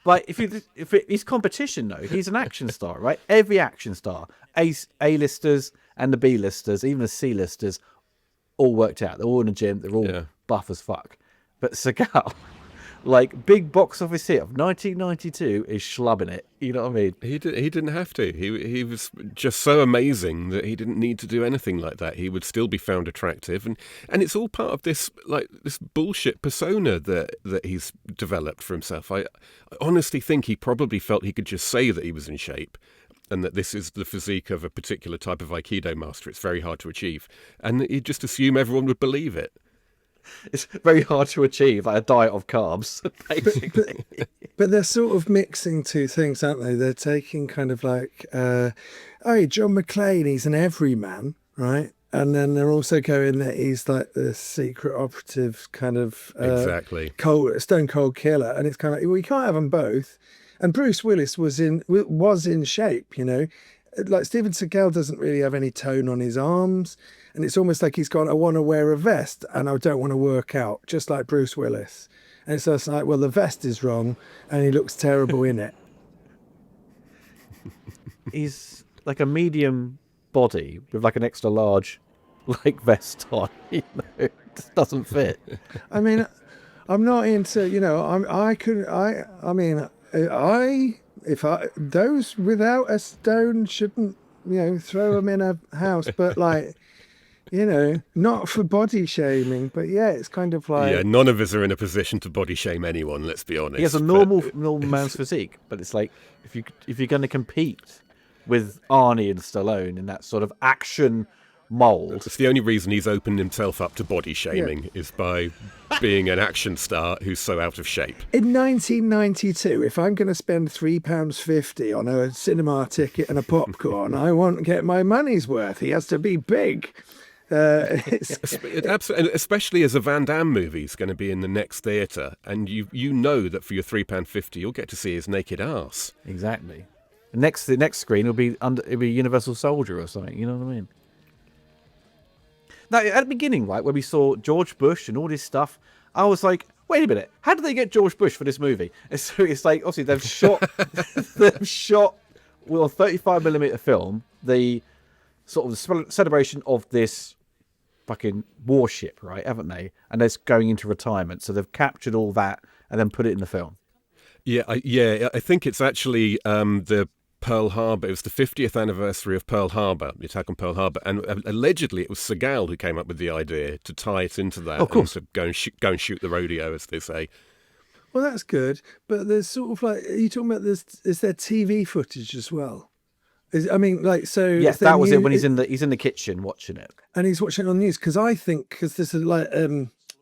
But if his competition though, he's an action star, right? Every action star, A-listers and the B-listers, even the C-listers, all worked out. They're all in the gym. They're all buff as fuck. But Seagal, like big box office hit of 1992, is schlubbing it. You know what I mean? He didn't have to. He was just so amazing that he didn't need to do anything like that. He would still be found attractive, and it's all part of this bullshit persona that he's developed for himself. I honestly think he probably felt he could just say that he was in shape, and that this is the physique of a particular type of Aikido master. It's very hard to achieve, and he'd just assume everyone would believe it. It's very hard to achieve, like a diet of carbs, basically. But they're sort of mixing two things, aren't they? They're taking kind of like, John McClane, he's an everyman, right? And then they're also going that he's like the secret operative kind of exactly stone cold killer. And it's kind of like, well, you can't have them both. And Bruce Willis was in shape, you know. Like Steven Seagal doesn't really have any tone on his arms, and it's almost like he's gone, I want to wear a vest and I don't want to work out, just like Bruce Willis. And it's just like, well, the vest is wrong and he looks terrible in it. He's like a medium body with like an extra large like vest on, you know. It just doesn't fit. I mean, I'm not into, you know, those without a stone shouldn't, you know, throw them in a house, but like, you know, not for body shaming, but yeah, it's kind of like... Yeah, none of us are in a position to body shame anyone, let's be honest. He has a normal man's physique, but it's like, if you're going to compete with Arnie and Stallone in that sort of action mold... It's the only reason he's opened himself up to body shaming is by being an action star who's so out of shape. In 1992, if I'm going to spend £3.50 on a cinema ticket and a popcorn, I won't get my money's worth. He has to be big. Absolutely, especially as a Van Damme movie is going to be in the next theatre, and you know that for your £3.50 you'll get to see his naked arse. Exactly. The next screen will be Universal Soldier or something. You know what I mean? Now, at the beginning, right, where we saw George Bush and all this stuff, I was like, wait a minute, how did they get George Bush for this movie? So it's like, obviously, they've shot with a 35mm film, the sort of celebration of this fucking warship, right, haven't they? And they're going into retirement. So they've captured all that and then put it in the film. Yeah, I think it's actually the Pearl Harbor. It was the 50th anniversary of Pearl Harbor, the attack on Pearl Harbor, and allegedly it was Seagal who came up with the idea to tie it into that. Of course, and to go and shoot the rodeo, as they say. Well, that's good, but there's sort of like, are you talking about this? Is there TV footage as well? Yes, that was it when he's in the kitchen watching it, and he's watching it on the news. Because I think this is like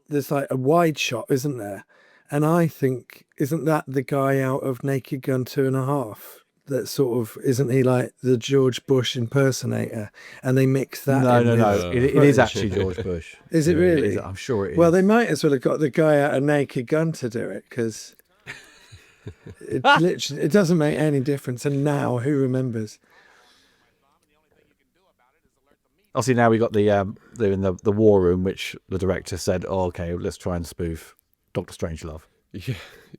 there's like a wide shot, isn't there? And I think, isn't that the guy out of Naked Gun 2.5? That sort of, isn't he like the George Bush impersonator? And they mix that. No. It is actually George Bush. Is it really? It is, I'm sure it is. Well, they might as well have got the guy out of Naked Gun to do it, because it doesn't make any difference. And now, who remembers? Obviously, now we got they're in the war room, which the director said, "Oh, okay, let's try and spoof Doctor Strangelove."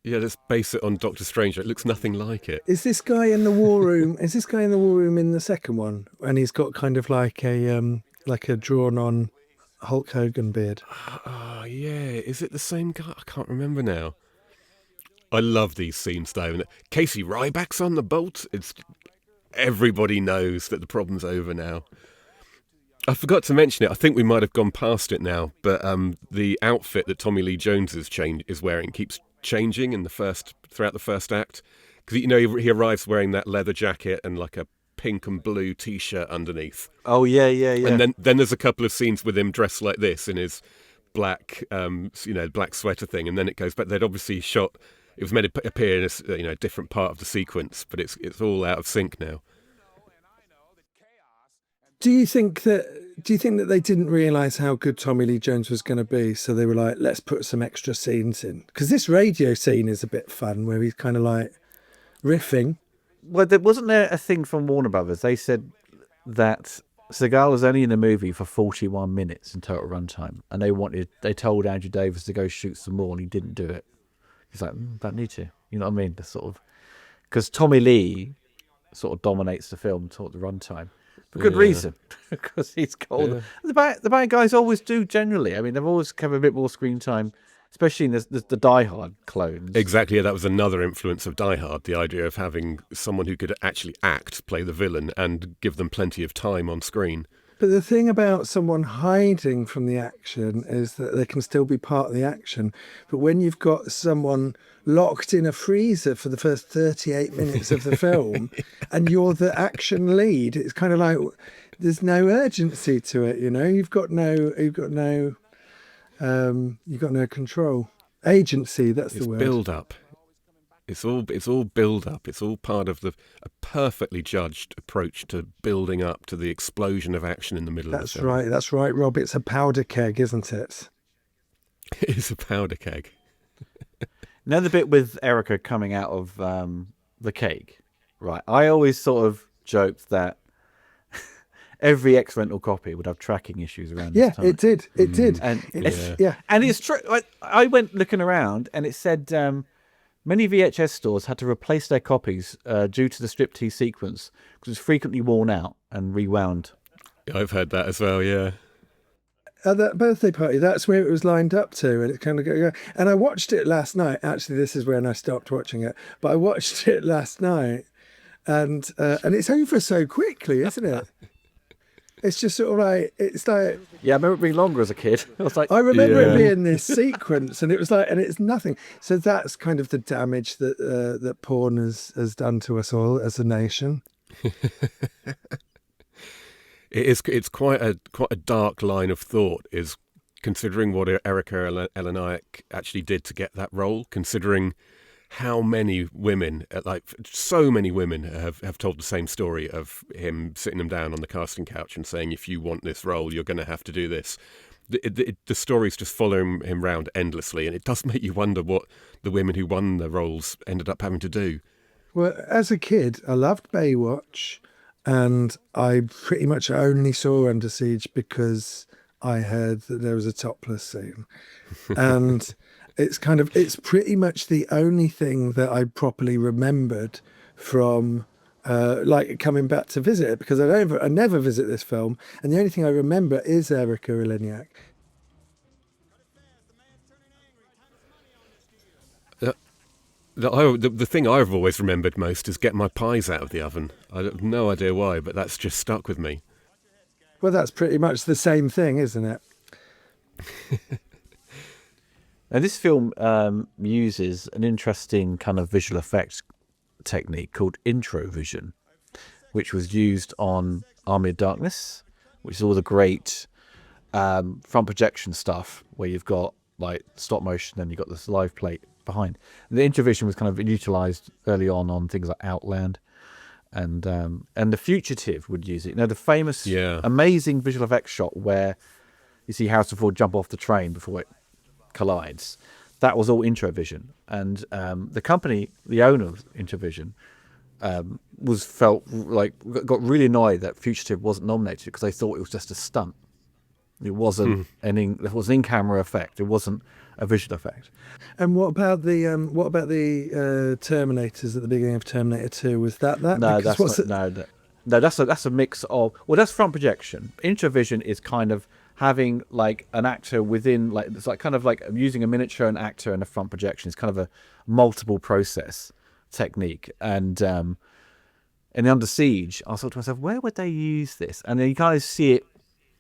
Yeah, let's base it on Doctor Strange. It looks nothing like it. Is this guy in the war room? Is this guy in the war room in the second one? And he's got kind of like a drawn on Hulk Hogan beard. Oh, yeah. Is it the same guy? I can't remember now. I love these scenes, though. And Casey Ryback's on the boat. Everybody knows that the problem's over now. I forgot to mention it. I think we might have gone past it now, but the outfit that Tommy Lee Jones is wearing keeps changing throughout the first act. Because he arrives wearing that leather jacket and like a pink and blue T-shirt underneath. Oh yeah. And then there's a couple of scenes with him dressed like this in his black black sweater thing, and then it goes back. They'd obviously shot. It was meant to appear in a different part of the sequence, but it's all out of sync now. Do you think that they didn't realise how good Tommy Lee Jones was going to be, so they were like, let's put some extra scenes in? Because this radio scene is a bit fun, where he's kind of like riffing. Well, wasn't there a thing from Warner Brothers? They said that Seagal was only in the movie for 41 minutes in total runtime, and they told Andrew Davis to go shoot some more, and he didn't do it. He's like, don't need to. You know what I mean? Because Tommy Lee sort of dominates the film toward the runtime. For good reason, because he's got all the bad guys always do generally. I mean, they've always have a bit more screen time, especially in the Die Hard clones. Exactly, yeah, that was another influence of Die Hard, the idea of having someone who could actually play the villain, and give them plenty of time on screen. But the thing about someone hiding from the action is that they can still be part of the action. But when you've got someone locked in a freezer for the first 38 minutes of the film and you're the action lead, it's kind of like there's no urgency to it, You've got no control. Agency, that's the word. It's build up. It's all build up. It's all part of a perfectly judged approach to building up to the explosion of action in the middle of the film. That's right, Rob. It's a powder keg, isn't it? It is a powder keg. Now the bit with Erica coming out of the cake, right? I always sort of joked that every ex-rental copy would have tracking issues around this time. It did. And And it's true. I went looking around and it said many VHS stores had to replace their copies due to the striptease sequence because it was frequently worn out and rewound. I've heard that as well, yeah. At that birthday party, that's where it was lined up to, and it kind of go. And I watched it last night. Actually, this is when I stopped watching it, but I watched it last night, and it's over so quickly, isn't it? It's just sort of like Yeah, I remember it being longer as a kid. I remember it being this sequence, and it was like, and it's nothing. So that's kind of the damage that porn has done to us all as a nation. It's quite a dark line of thought, is considering what Erica Eleniak actually did to get that role, considering how many women, so many women have told the same story of him sitting them down on the casting couch and saying, if you want this role, you're going to have to do this. The stories just follow him round endlessly, and it does make you wonder what the women who won the roles ended up having to do. Well, as a kid, I loved Baywatch, and I pretty much only saw Under Siege because I heard that there was a topless scene. And it's pretty much the only thing that I properly remembered from coming back to visit it, because I never visit this film, and the only thing I remember is Erica Eleniak. The thing I've always remembered most is get my pies out of the oven. I have no idea why, but that's just stuck with me. Well, that's pretty much the same thing, isn't it? Now, this film uses an interesting kind of visual effects technique called introvision, which was used on Army of Darkness, which is all the great front projection stuff where you've got like stop motion and you've got this live plate behind. And the introvision was kind of utilized early on things like Outland, and The Fugitive would use it. The famous, amazing visual effects shot where you see Harrison Ford jump off the train before it collides. That was all Introvision, and the company, the owner of Introvision, got really annoyed that Fugitive wasn't nominated because they thought it was just a stunt. It wasn't it was an in-camera effect. It wasn't a visual effect. And what about the Terminators at the beginning of Terminator 2? Was that? No, Because that's not, no. That's a mix of, well, that's front projection. Intravision is kind of having like an actor within, like it's like kind of like using a miniature, an actor, and a front projection. It's kind of a multiple process technique. And in Under Siege, I thought to myself, where would they use this? And then you kind of see it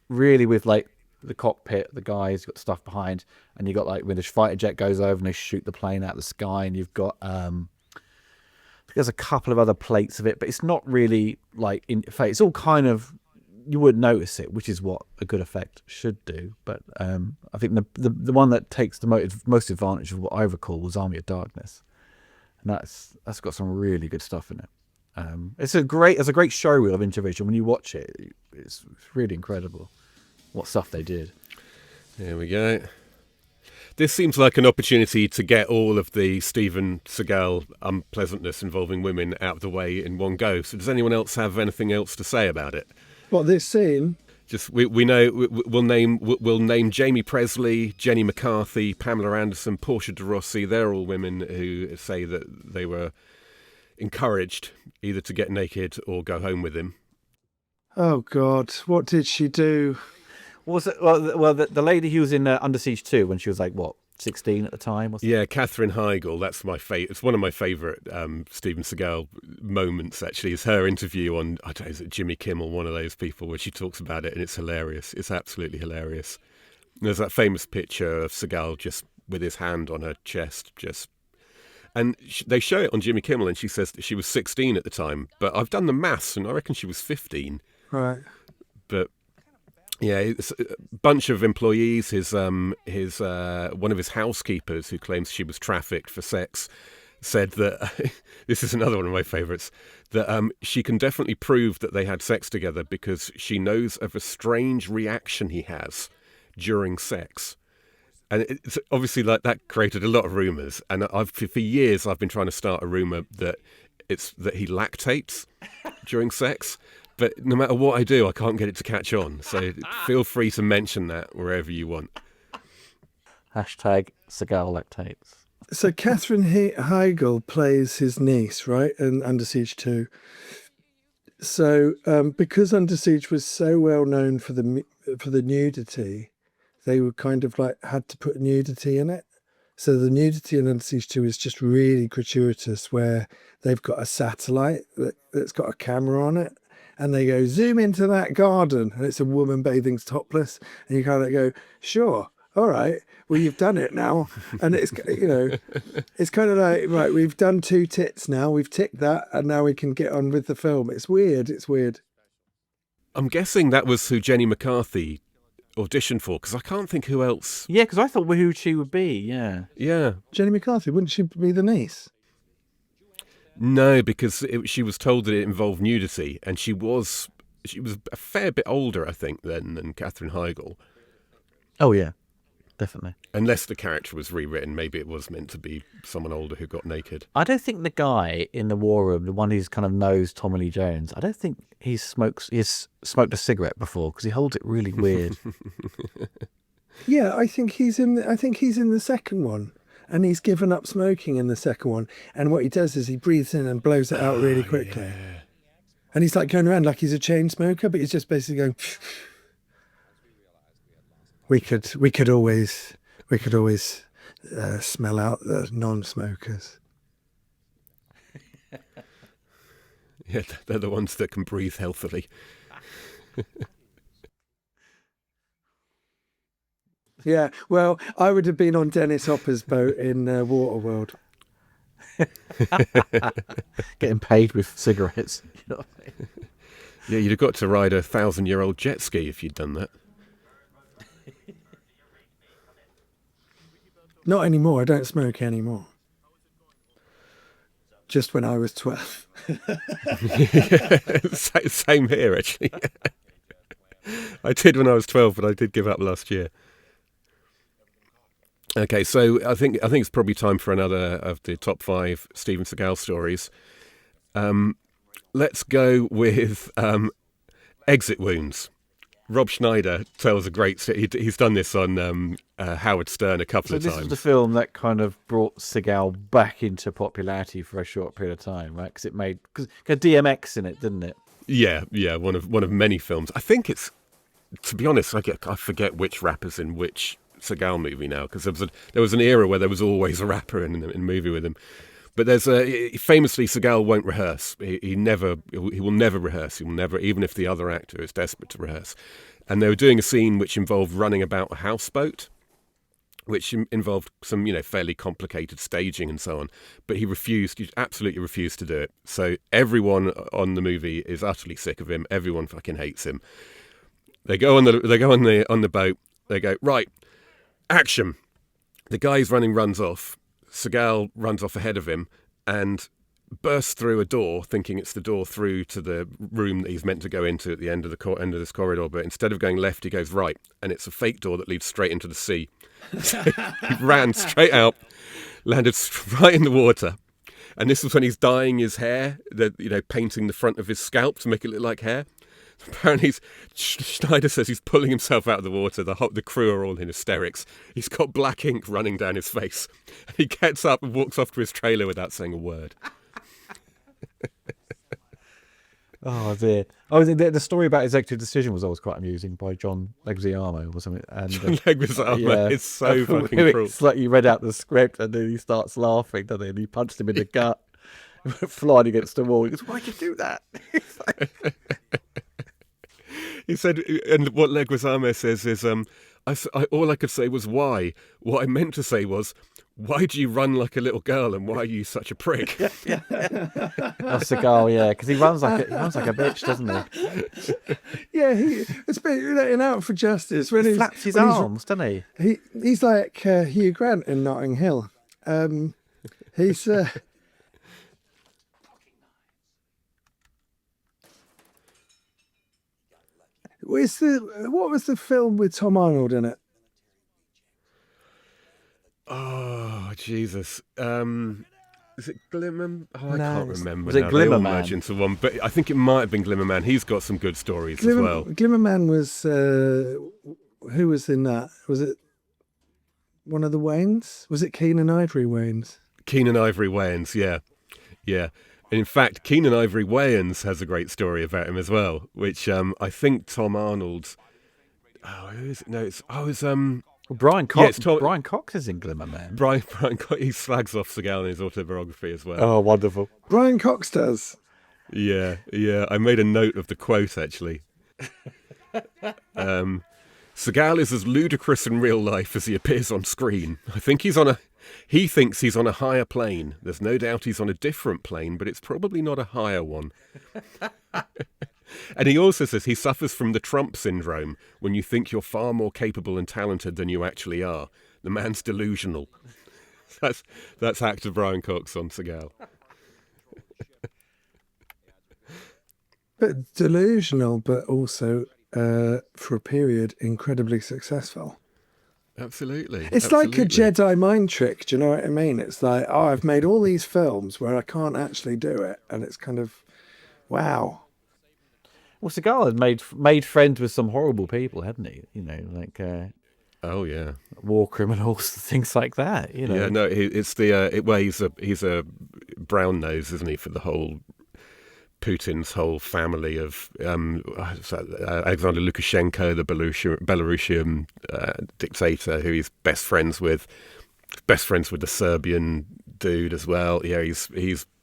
really with like the cockpit, the guys got stuff behind, and you got like when the fighter jet goes over and they shoot the plane out of the sky, and you've got there's a couple of other plates of it, but it's not really like in fact, it's all kind of, you would notice it, which is what a good effect should do. But I think the one that takes the most advantage of what I recall was Army of Darkness, and that's got some really good stuff in it. It's a great showreel of Intravision. When you watch it, it's really incredible what stuff they did. There we go. This seems like an opportunity to get all of the Steven Seagal unpleasantness involving women out of the way in one go. So does anyone else have anything else to say about it? What, this scene? Just we know we'll name Jamie Presley, Jenny McCarthy, Pamela Anderson, Portia de Rossi. They're all women who say that they were encouraged either to get naked or go home with him. Oh God, what did she do? Was it well the lady who was in Under Siege 2 when she was like what, 16 at the time? Or yeah, Katherine Heigl. That's my favorite. It's one of my favorite Steven Seagal moments. Actually, is her interview on, I don't know, is it Jimmy Kimmel, one of those people, where she talks about it, and it's hilarious. It's absolutely hilarious. There's that famous picture of Seagal just with his hand on her chest, and they show it on Jimmy Kimmel, and she says that she was 16 at the time. But I've done the maths, and I reckon she was 15. Right. But yeah, it's a bunch of employees. His one of his housekeepers, who claims she was trafficked for sex, said that this is another one of my favourites. That she can definitely prove that they had sex together because she knows of a strange reaction he has during sex. And it's obviously like that created a lot of rumours. And for years I've been trying to start a rumour that he lactates during sex. But no matter what I do, I can't get it to catch on. So feel free to mention that wherever you want. Hashtag Seagal lactates. So Katherine Heigl plays his niece, right, in Under Siege 2. So because Under Siege was so well known for the nudity, they were kind of like had to put nudity in it. So the nudity in Under Siege 2 is just really gratuitous, where they've got a satellite that's got a camera on it, and they go, zoom into that garden, and it's a woman bathing topless, and you kind of go, sure, all right, well, you've done it now. And it's, it's kind of like, right, we've done 2 tits now, we've ticked that, and now we can get on with the film. It's weird. I'm guessing that was who Jenny McCarthy auditioned for, because I can't think who else. Yeah, because I thought who she would be, yeah. Yeah. Jenny McCarthy, wouldn't she be the niece? No, because she was told that it involved nudity, and she was a fair bit older, I think, than Katherine Heigl. Oh yeah, definitely. Unless the character was rewritten, maybe it was meant to be someone older who got naked. I don't think the guy in the war room, the one who's kind of knows Tommy Lee Jones, I don't think he's smoked a cigarette before, because he holds it really weird. Yeah, I think he's in the second one. And he's given up smoking in the second one. And what he does is he breathes in and blows it out really quickly. Yeah. And he's like going around like he's a chain smoker, but he's just basically going. We could always smell out the non-smokers. Yeah, they're the ones that can breathe healthily. Yeah, well, I would have been on Dennis Hopper's boat in Waterworld. Getting paid with cigarettes. You know what I mean? Yeah, you'd have got to ride a 1,000-year-old jet ski if you'd done that. Not anymore. I don't smoke anymore. Just when I was 12. Same here, actually. I did when I was 12, but I did give up last year. Okay, so I think it's probably time for another of the top 5 Steven Seagal stories. Let's go with exit wounds. Rob Schneider tells a great story. He's done this on Howard Stern a couple So of this times. was the film that kind of brought Seagal back into popularity for a short period of time, right? Because it made DMX in it, didn't it? Yeah, one of many films. I think it's, to be honest, I forget which rapper's in which Seagal movie now, because there was an era where there was always a rapper in a movie with him. But famously, Seagal won't rehearse. He will never rehearse. He will never, even if the other actor is desperate to rehearse. And they were doing a scene which involved running about a houseboat, which involved some, fairly complicated staging and so on. But he absolutely refused to do it. So everyone on the movie is utterly sick of him. Everyone fucking hates him. They go on the boat. They go, right, action. The guy who's running runs off. Seagal runs off ahead of him and bursts through a door, thinking it's the door through to the room that he's meant to go into at the end of end of this corridor. But instead of going left, he goes right, and it's a fake door that leads straight into the sea. So he ran straight out, landed right in the water, and this was when he's dyeing his hair, painting the front of his scalp to make it look like hair. Apparently, Schneider says he's pulling himself out of the water. The crew are all in hysterics. He's got black ink running down his face. And he gets up and walks off to his trailer without saying a word. Oh dear! The story about Executive Decision was always quite amusing by John Leguizamo or something. And John Leguizamo is so fucking cruel. It's like you read out the script and then he starts laughing, doesn't he? And he punched him in the gut, flying against the wall. He goes, "Why'd you do that?" He said, and what Leguizamo says is, all I could say was why. What I meant to say was, why do you run like a little girl and why are you such a prick? Oh, Seagal, yeah, because he runs like a bitch, doesn't he? Yeah, it's been letting out for justice when He he's flaps his when he's- arms, doesn't he? He's like Hugh Grant in Notting Hill. He's what was the film with Tom Arnold in it? Oh, Jesus. Is it Glimmer? Oh, I No, can't remember. was it now. Glimmer They all Man? merge into one, but I think it might have been Glimmer Man. He's got some good stories as well. Glimmerman was who was in that? Was it one of the Waynes? Was it Keenan Ivory Waynes? Keenan Ivory Wayans, yeah. And in fact, Keenan Ivory Wayans has a great story about him as well, which I think Tom Arnold. Oh, who is it? No, it's Well, Brian Cox. Tom- Brian Cox is in Glimmer Man. Brian. He slags off Seagal in his autobiography as well. Oh, wonderful! Brian Cox does. Yeah. I made a note of the quote actually. Seagal is as ludicrous in real life as he appears on screen. He thinks he's on a higher plane. There's no doubt he's on a different plane, but it's probably not a higher one. And he also says he suffers from the Trump syndrome, when you think you're far more capable and talented than you actually are. The man's delusional. That's actor Brian Cox on Seagal. But delusional, but also for a period incredibly successful. Absolutely. It's like a Jedi mind trick. Do you know what I mean? It's like, oh, I've made all these films where I can't actually do it, and it's kind of, wow. Well, Seagal had made friends with some horrible people, hadn't he? Like Oh yeah, war criminals, things like that. Yeah, no, it's he's a brown nose, isn't he, for the whole Putin's whole family of Alexander Lukashenko, the Belarusian dictator, who he's best friends with the Serbian dude as well. Yeah, he's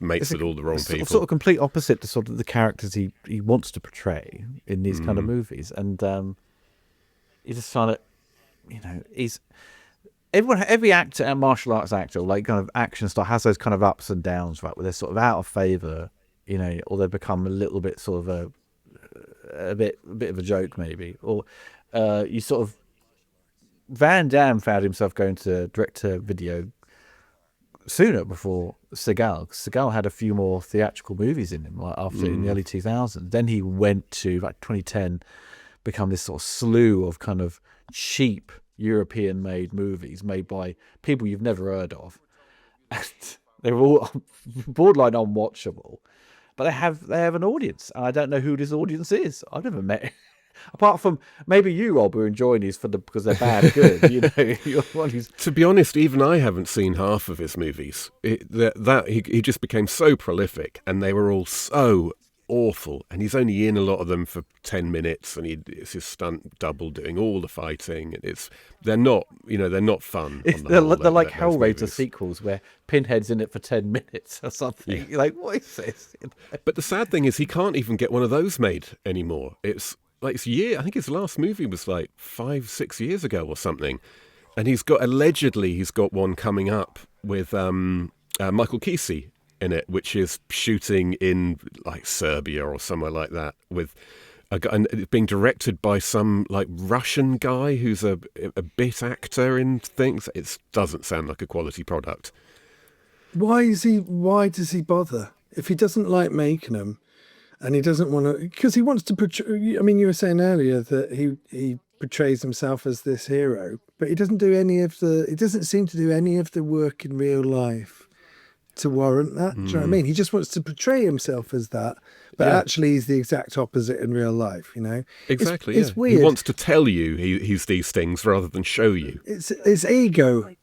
mates with all the wrong people. Sort of complete opposite to sort of the characters he wants to portray in these kind of movies, and you just find it. He's every actor and martial arts actor, like kind of action star, has those kind of ups and downs, right? Where they're sort of out of favor, or they become a little bit sort of a bit of a joke, maybe, or you sort of. Van Damme found himself going to direct-to-video sooner before Seagal. Seagal had a few more theatrical movies in him, like after in the early 2000s. Then he went to, like 2010, become this sort of slew of kind of cheap European-made movies made by people you've never heard of. And they're all borderline unwatchable, but they have an audience. And I don't know who this audience is. I've never met Apart from maybe you, Rob, are enjoying these because they're bad or good. You know, you're one who's... To be honest, even I haven't seen half of his movies. He just became so prolific, and they were all so awful. And he's only in a lot of them for 10 minutes, and it's his stunt double doing all the fighting. They're not fun. They're like Hellraiser sequels where Pinhead's in it for 10 minutes or something. Yeah. You're like, what is this? You know? But the sad thing is, he can't even get one of those made anymore. It's I think his last movie was like 5-6 years ago or something. And allegedly he's got one coming up with Michael Kesey in it, which is shooting in like Serbia or somewhere like that, with a guy, and it's being directed by some like Russian guy who's a bit actor in things. It doesn't sound like a quality product. Why does he bother if he doesn't like making them, and he doesn't want to? Because he wants to portray. I mean, you were saying earlier that he portrays himself as this hero, but he doesn't do any of the. He doesn't seem to do any of the work in real life to warrant that. Do you know what I mean? He just wants to portray himself as that, but actually he's the exact opposite in real life. You know, Exactly. It's weird. He wants to tell you he's these things rather than show you. It's ego.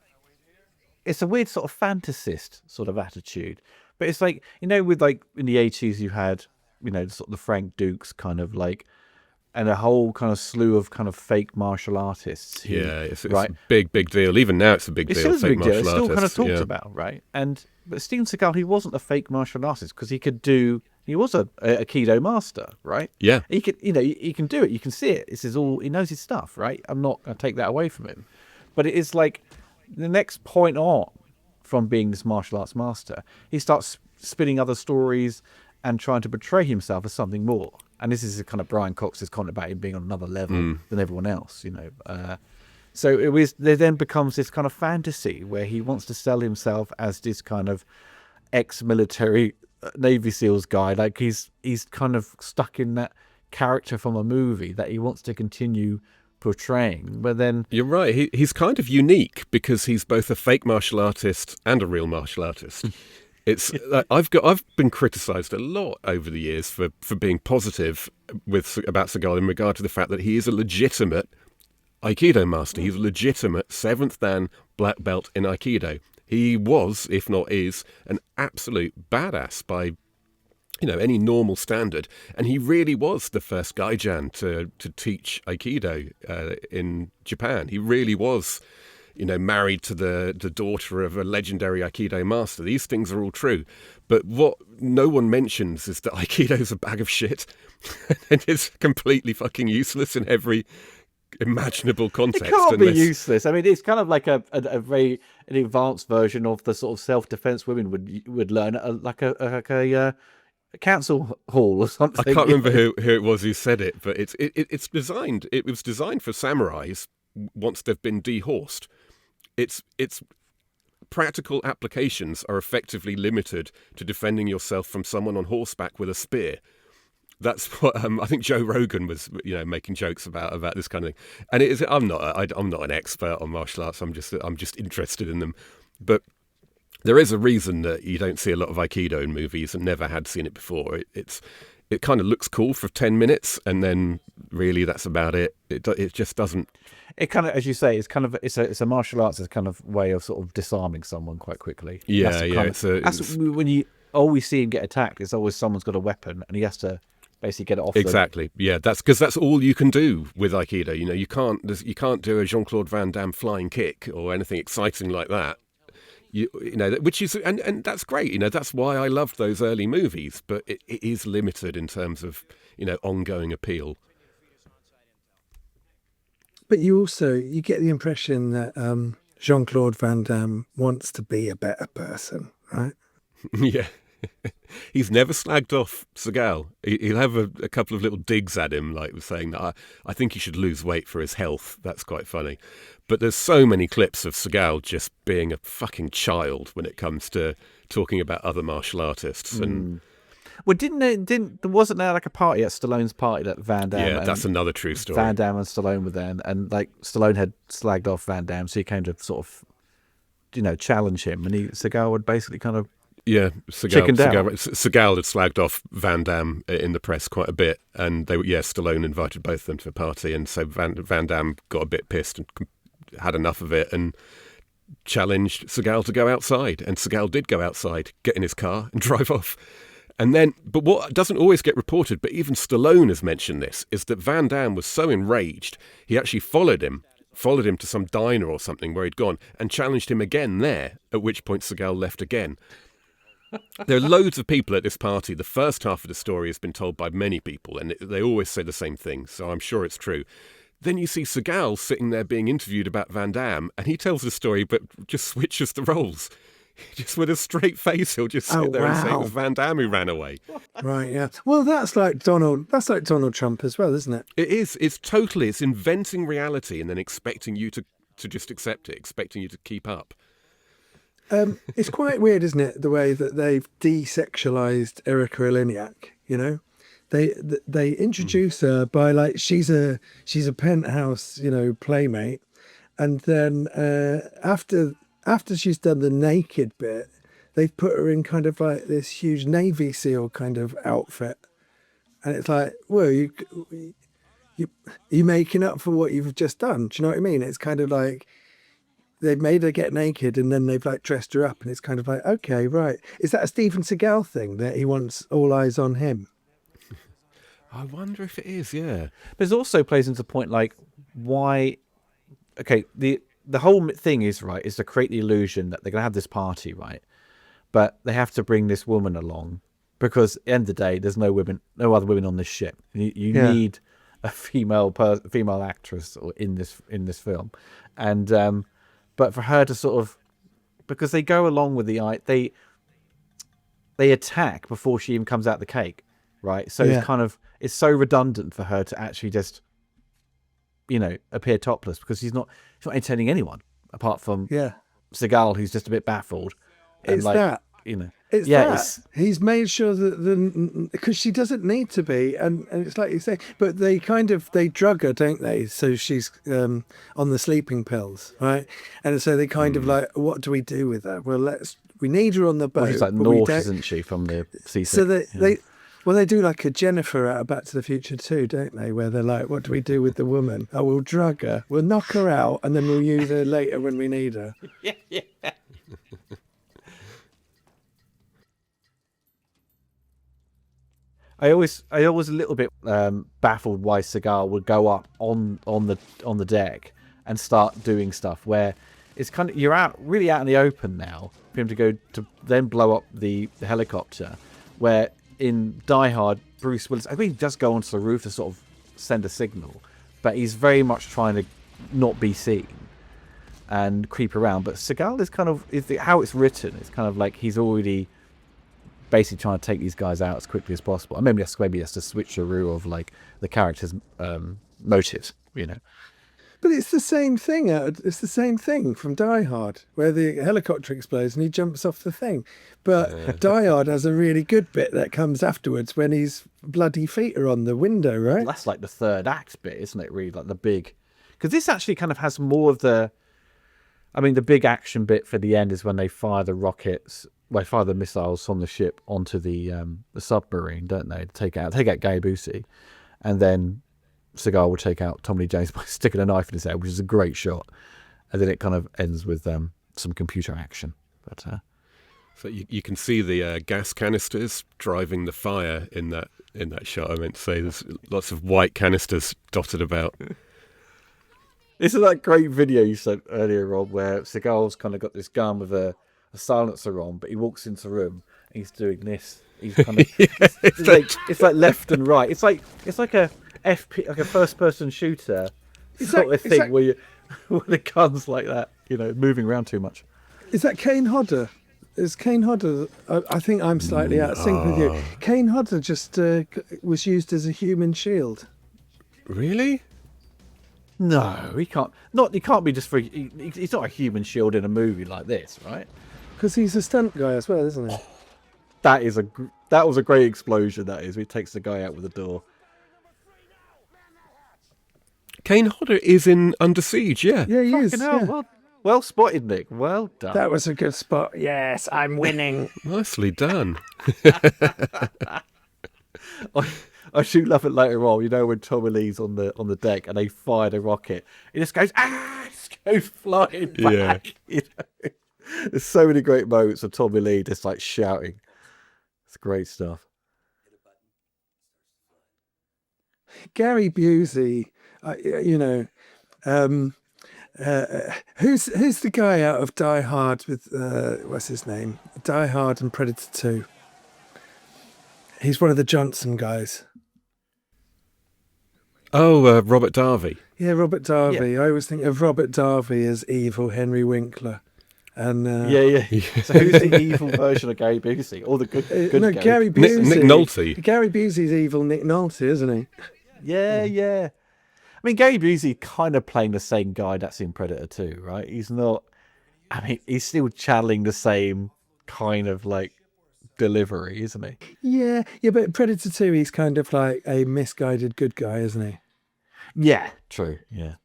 It's a weird sort of fantasist sort of attitude. But it's like, you know, with like in the 80s you had, you know, sort of the Frank Dukes kind of like, and a whole kind of slew of kind of fake martial artists. It's right? a big deal. Even now it's a big It deal. still is a big deal. It's Martial still kind of artists, talked about, right? But Steven Seagal, he wasn't a fake martial artist because he was a Aikido master, right? Yeah. He could, you know, he can do it. You can see it. This is all, he knows his stuff, right? I'm not going to take that away from him. But it is like the next point on from being this martial arts master, he starts spinning other stories and trying to portray himself as something more. And this is kind of Brian Cox's comment about him being on another level than everyone else, you know. So there then becomes this kind of fantasy where he wants to sell himself as this kind of ex-military Navy SEALs guy. Like he's kind of stuck in that character from a movie that he wants to continue portraying. But then you're right. He's kind of unique because he's both a fake martial artist and a real martial artist. It's I've been criticised a lot over the years for being positive about Seagal in regard to the fact that he is a legitimate Aikido master. He's a legitimate 7th Dan black belt in Aikido. He was, if not is, an absolute badass by, you know, any normal standard. And he really was the first gaijin to teach Aikido in Japan. He really was, you know, married to the daughter of a legendary Aikido master. These things are all true. But what no one mentions is that Aikido's a bag of shit. And it's completely fucking useless in every imaginable context. It can't be useless. I mean, it's kind of like an advanced version of the sort of self-defense women would learn at like a council hall or something. I can't remember who it was who said it, but it's designed. It was designed for samurais once they've been dehorsed. Its practical applications are effectively limited to defending yourself from someone on horseback with a spear. That's what I think Joe Rogan was, you know, making jokes about this kind of thing. And it is. I'm not an expert on martial arts. I'm just interested in them. But there is a reason that you don't see a lot of Aikido in movies, and never had seen it before. It kind of looks cool for 10 minutes, and then really that's about it. It just doesn't. It kind of, as you say, it's a martial arts kind of way of sort of disarming someone quite quickly. Yeah, That's when you always see him get attacked. It's always someone's got a weapon, and he has to basically get it off. Exactly. Yeah, that's because that's all you can do with Aikido. You know, you can't do a Jean-Claude Van Damme flying kick or anything exciting like that. You know, which is and that's great. You know, that's why I loved those early movies. But it is limited in terms of, you know, ongoing appeal. But you get the impression that Jean-Claude Van Damme wants to be a better person, right? Yeah. He's never slagged off Seagal. He'll have a couple of little digs at him, like saying that I think he should lose weight for his health. That's quite funny. But there's so many clips of Seagal just being a fucking child when it comes to talking about other martial artists. And well, wasn't there like a party at Stallone's party that Van Damme? Yeah, that's another true story. Van Damme and Stallone were there, and like Stallone had slagged off Van Damme, so he came to sort of, you know, challenge him, and Seagal would basically kind of Yeah, Chickened out. Seagal had slagged off Van Damme in the press quite a bit, and Stallone invited both of them to the party, and so Van Damme got a bit pissed and had enough of it and challenged Seagal to go outside, and Seagal did go outside, get in his car and drive off. And then, but what doesn't always get reported, but even Stallone has mentioned this, is that Van Damme was so enraged, he actually followed him to some diner or something where he'd gone and challenged him again there, at which point Seagal left again. There are loads of people at this party. The first half of the story has been told by many people, and they always say the same thing, so I'm sure it's true. Then you see Seagal sitting there being interviewed about Van Damme, and he tells the story but just switches the roles. Just with a straight face, he'll just sit there and say it was Van Damme who ran away. Right, yeah. Well, that's like Donald Trump as well, isn't it? It is. It's inventing reality and then expecting you to just accept it, expecting you to keep up. It's quite weird, isn't it, the way that they've desexualized Erika Eleniak, you know? They introduce her by like she's a penthouse, playmate, and then after she's done the naked bit, they've put her in kind of like this huge Navy SEAL kind of outfit, and it's like, well, you making up for what you've just done? Do you know what I mean? It's kind of like they've made her get naked and then they've like dressed her up, and it's kind of like, okay, right. Is that a Steven Seagal thing that he wants all eyes on him? I wonder if it is, yeah. But it also plays into the point like why. Okay, the whole thing is to create the illusion that they're going to have this party, right? But they have to bring this woman along because at the end of the day, there's no other women on this ship. You need a female actress in this film, and but for her to sort of, because they go along with they attack before she even comes out the cake, right? So it's so redundant for her to actually just appear topless because she's not entertaining anyone apart from Seagal, who's just a bit baffled. It's he's made sure that because she doesn't need to be, and it's like you say, but they drug her, don't they? So she's on the sleeping pills, right? And so they kind of like, what do we do with her? Well, we need her on the boat. Well, she's like naught, isn't she, from the seasick? So they do like a Jennifer out of Back to the Future too, don't they? Where they're like, what do we do with the woman? Oh, we'll drug her, we'll knock her out, and then we'll use her later when we need her. Yeah. I always a little bit baffled why Seagal would go up on the deck and start doing stuff where it's kind of, you're really out in the open now for him to go to then blow up the helicopter, where in Die Hard, Bruce Willis, I think he does go onto the roof to sort of send a signal, but he's very much trying to not be seen and creep around. But Seagal is kind of, how it's written, it's kind of like he's already basically trying to take these guys out as quickly as possible. And maybe that's a switcheroo of like the character's motives, But it's the same thing. It's the same thing from Die Hard, where the helicopter explodes and he jumps off the thing. But Die Hard has a really good bit that comes afterwards when his bloody feet are on the window, right? Well, that's like the third act bit, isn't it? Really, like the big, because this actually kind of has more of the. I mean, the big action bit for the end is when they fire the rockets. Well, they fire the missiles from the ship onto the submarine, don't they? To take out Gay Busey, and then Seagal will take out Tommy Lee Jones by sticking a knife in his head, which is a great shot. And then it kind of ends with some computer action. But so you can see the gas canisters driving the fire in that shot. I meant to say there's lots of white canisters dotted about. This is that great video you sent earlier, Rob, where Seagal's kind of got this gun with a silencer on, but he walks into the room and he's doing this. He's kind of it's like left and right. It's like a FP, like a first-person shooter sort of thing where the gun's like that, moving around too much. Is that Kane Hodder? Is Kane Hodder? I think I'm slightly out of sync with you. Kane Hodder just was used as a human shield. Really? No, he can't. He can't be just for. He's not a human shield in a movie like this, right? Because he's a stunt guy as well, isn't he? That was a great explosion. That is, he takes the guy out with the door. Kane Hodder is in Under Siege, yeah. Yeah, he is. Hell, yeah. Well, Well spotted, Nick. Well done. That was a good spot. Yes, I'm winning. Nicely done. I do love it later on. You know, when Tommy Lee's on the deck and they fired a rocket, it just goes it just goes flying back. You know? There's so many great moments of Tommy Lee just like shouting. It's great stuff. Gary Busey, who's the guy out of Die Hard with what's his name? Die Hard and Predator 2. He's one of the Johnson guys. Oh, Robert Darby. Yeah, Robert Darby. Yeah. I always think of Robert Darby as evil Henry Winkler. And yeah. So who's the evil version of Gary Busey? Or the good no, Gary? Gary Busey. Nick Nolte. Gary Busey's evil Nick Nolte, isn't he? Yeah. I mean, Gary Busey kind of playing the same guy that's in Predator 2, right? He's not. I mean, he's still channeling the same kind of like delivery, isn't he? Yeah, but Predator 2, he's kind of like a misguided good guy, isn't he? Yeah, true. Yeah.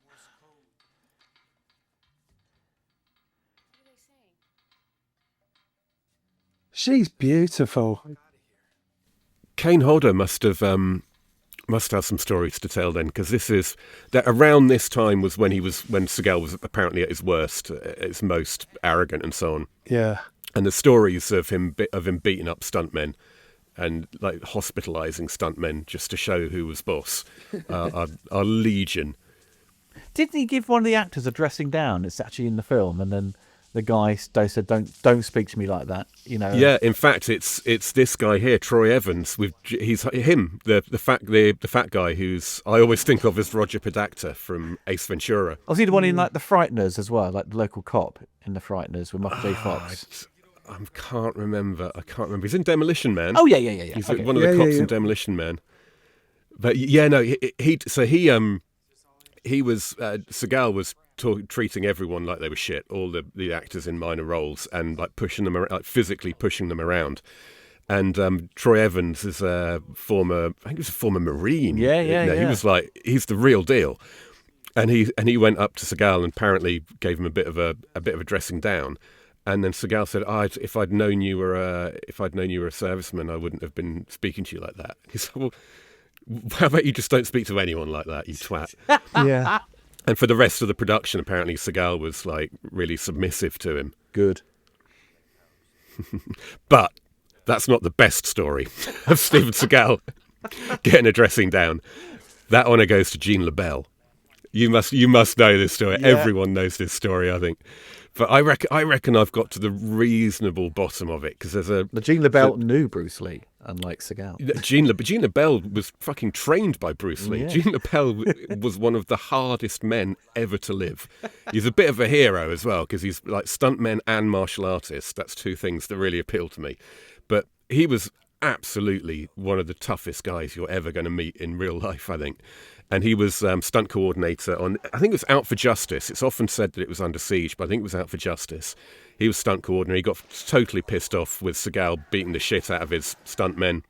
She's beautiful. Kane Hodder must have some stories to tell then, because this is that around this time was when Seagal was apparently at his worst, at his most arrogant and so on. Yeah. And the stories of him beating up stuntmen and like hospitalizing stuntmen just to show who was boss are legion. Didn't he give one of the actors a dressing down? It's actually in the film, and then the guy said, "Don't speak to me like that." You know. Yeah, in fact, it's this guy here, Troy Evans. He's him, the fat guy who's I always think of as Roger Podacter from Ace Ventura. Was he the one in like The Frighteners as well, like the local cop in The Frighteners with Michael J. Fox? I can't remember. He's in Demolition Man. Oh yeah. He's Okay. one of the cops in Demolition Man. But yeah, no, he was Seagal was treating everyone like they were shit, all the actors in minor roles, and like pushing them around, like physically pushing them around. And Troy Evans is I think he was a former Marine. Yeah. He was like, he's the real deal. And he went up to Seagal and apparently gave him a bit of a dressing down. And then Seagal said, if I'd known you were a serviceman, I wouldn't have been speaking to you like that. He said, well, how about you just don't speak to anyone like that, you twat? Yeah. And for the rest of the production, apparently Seagal was like really submissive to him. Good. But that's not the best story of Steven Seagal getting a dressing down. That honour goes to Gene LeBell. You must know this story. Yeah. Everyone knows this story, I think. But I reckon I've got to the reasonable bottom of it, because there's Gene LeBell knew Bruce Lee, unlike Seagal. Gene LeBell was fucking trained by Bruce Lee. Yeah. Gene LeBell was one of the hardest men ever to live. He's a bit of a hero as well, because he's like stuntman and martial artist. That's two things that really appeal to me. But he was absolutely one of the toughest guys you're ever going to meet in real life, I think. And he was stunt coordinator on, I think it was Out for Justice. It's often said that it was Under Siege, but I think it was Out for Justice. He was stunt coordinator. He got totally pissed off with Seagal beating the shit out of his stuntmen.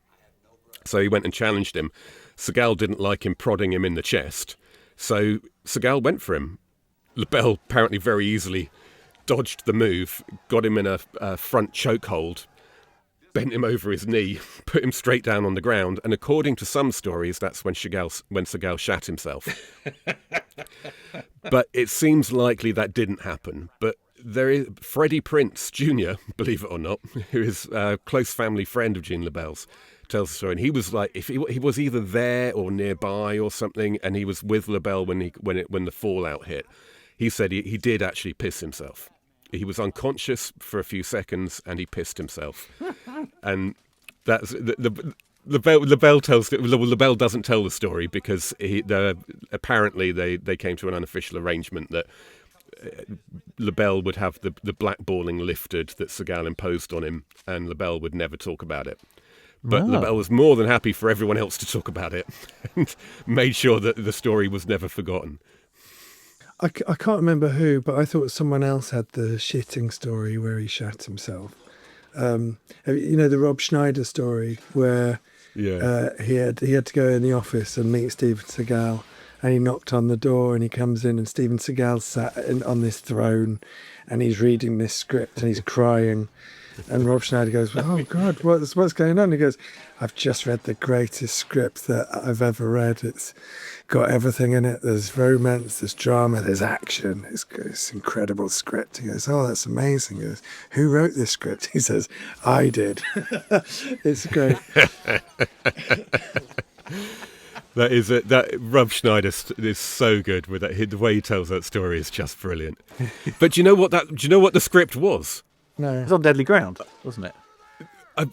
So he went and challenged him. Seagal didn't like him prodding him in the chest. So Seagal went for him. LeBell apparently very easily dodged the move, got him in a front chokehold, bent him over his knee, put him straight down on the ground, and according to some stories, that's when Seagal shat himself. But it seems likely that didn't happen. But there is Freddie Prinze Jr., believe it or not, who is a close family friend of Gene LeBell's, tells the story. And he was like, if he was either there or nearby or something, and he was with LeBell when the fallout hit. He said he did actually piss himself. He was unconscious for a few seconds and he pissed himself. And that's LeBell doesn't tell the story because apparently they came to an unofficial arrangement that LeBell would have the blackballing lifted that Seagal imposed on him, and LeBell would never talk about it. But LeBell was more than happy for everyone else to talk about it and made sure that the story was never forgotten. I can't remember who, but I thought someone else had the shitting story where he shat himself. The Rob Schneider story where he had to go in the office and meet Steven Seagal, and he knocked on the door, and he comes in, and Steven Seagal sat on this throne, and he's reading this script, and he's crying. And Rob Schneider goes, "Oh God, what's going on?" He goes, "I've just read the greatest script that I've ever read. It's got everything in it. There's romance, there's drama, there's action. It's incredible script." He goes, "Oh, that's amazing." He goes, "Who wrote this script?" He says, "I did." It's great. That Rob Schneider is so good with that. The way he tells that story is just brilliant. But do you know what the script was? No, It was on Deadly Ground, wasn't it? I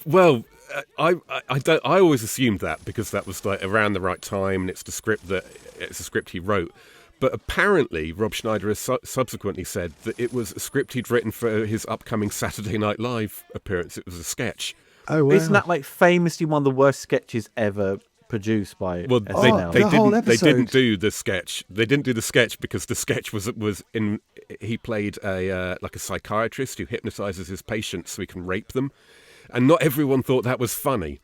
always assumed that because that was like around the right time, and it's a script he wrote. But apparently, Rob Schneider has subsequently said that it was a script he'd written for his upcoming Saturday Night Live appearance. It was a sketch. oh wow. Isn't that like famously one of the worst sketches ever produced by Well, SNL? they didn't do the sketch. They didn't do the sketch because the sketch was in. He played a psychiatrist who hypnotizes his patients so he can rape them, and not everyone thought that was funny.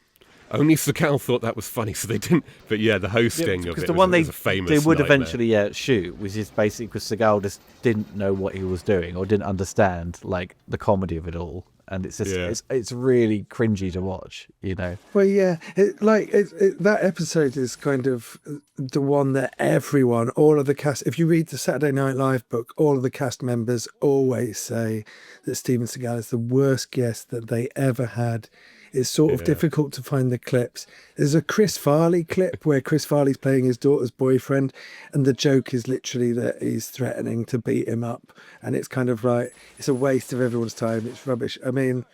Only Seagal thought that was funny, so they didn't. But yeah, the hosting of it was a famous. They would nightmare. eventually shoot was just basically because Seagal just didn't know what he was doing or didn't understand like the comedy of it all, and it's just it's really cringy to watch, you know. Well, yeah, that episode is kind of the one that everyone, all of the cast, if you read the Saturday Night Live book, all of the cast members always say that Steven Seagal is the worst guest that they ever had. It's sort of difficult to find the clips. There's a Chris Farley clip where Chris Farley's playing his daughter's boyfriend, and the joke is literally that he's threatening to beat him up, and it's kind of like, it's a waste of everyone's time. It's rubbish. I mean,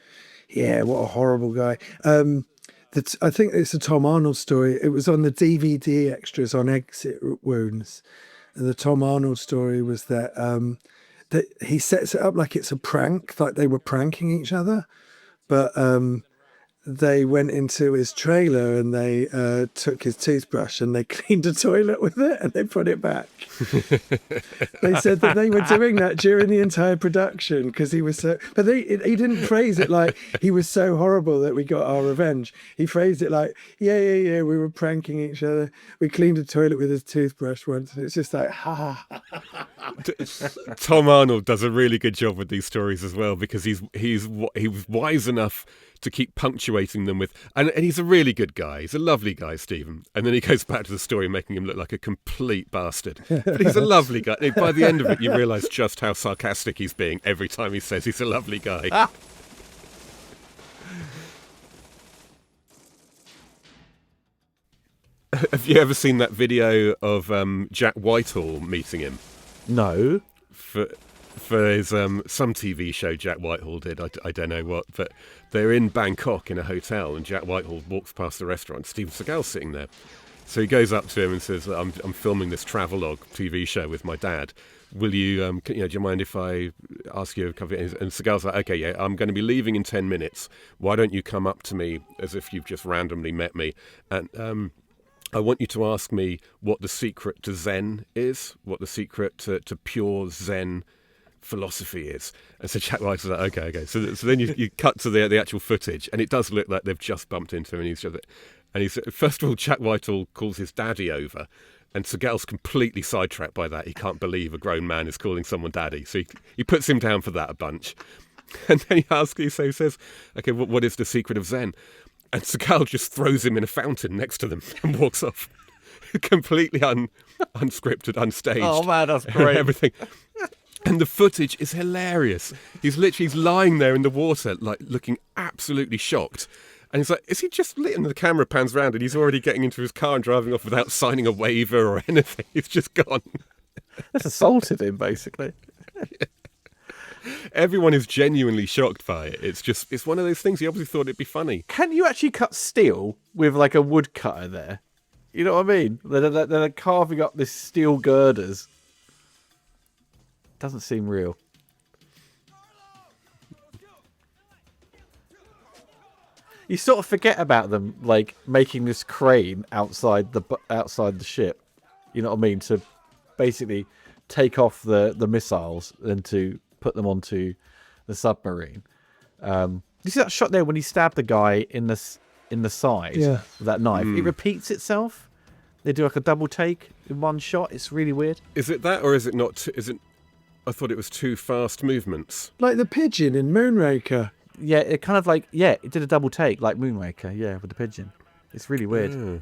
yeah, what a horrible guy. I think it's a Tom Arnold story. It was on the DVD extras on Exit Wounds. And the Tom Arnold story was that that he sets it up like it's a prank, like they were pranking each other, but they went into his trailer and they took his toothbrush and they cleaned a toilet with it and they put it back. They said that they were doing that during the entire production because he was so... But he didn't phrase it like he was so horrible that we got our revenge. He phrased it like, yeah, we were pranking each other. We cleaned a toilet with his toothbrush once. And it's just like, ha. Tom Arnold does a really good job with these stories as well because he was wise enough to keep punctuating them with, and he's a really good guy. He's a lovely guy, Stephen. And then he goes back to the story, making him look like a complete bastard. But he's a lovely guy. By the end of it, you realise just how sarcastic he's being every time he says he's a lovely guy. Have you ever seen that video of Jack Whitehall meeting him? No. For his some TV show Jack Whitehall did, I don't know what, but they're in Bangkok in a hotel and Jack Whitehall walks past the restaurant. Steven Seagal's sitting there. So he goes up to him and says, I'm filming this travelogue TV show with my dad. Will you, do you mind if I ask you a couple of things? And Seagal's like, okay, yeah, I'm going to be leaving in 10 minutes. Why don't you come up to me as if you've just randomly met me? And I want you to ask me what the secret to Zen is, what the secret to pure Zen philosophy is. And so Jack White's like, okay. So then you cut to the actual footage, and it does look like they've just bumped into him. And he's first of all, Jack Whitehall calls his daddy over, and Seagal's completely sidetracked by that. He can't believe a grown man is calling someone daddy. So he puts him down for that a bunch. And then he says, okay, what is the secret of Zen? And Seagal just throws him in a fountain next to them and walks off. Completely unscripted, unstaged. Oh man, that's great. Everything. And the footage is hilarious. He's lying there in the water, like looking absolutely shocked. And he's like, is he just lit? And the camera pans around and he's already getting into his car and driving off without signing a waiver or anything. He's just gone. That's assaulted him, basically. Everyone is genuinely shocked by it. It's one of those things. He obviously thought it'd be funny. Can you actually cut steel with like a wood cutter there? You know what I mean? They're carving up this steel girders. Doesn't seem real. You sort of forget about them, like making this crane outside the ship. You know what I mean? To basically take off the missiles and to put them onto the submarine. You see that shot there when he stabbed the guy in the side with that knife? It repeats itself. They do like a double take in one shot. It's really weird. Is it that, or is it not? Is it? I thought it was two fast movements. Like the pigeon in Moonraker. Yeah, it kind of like, it did a double take like Moonraker, with the pigeon. It's really weird.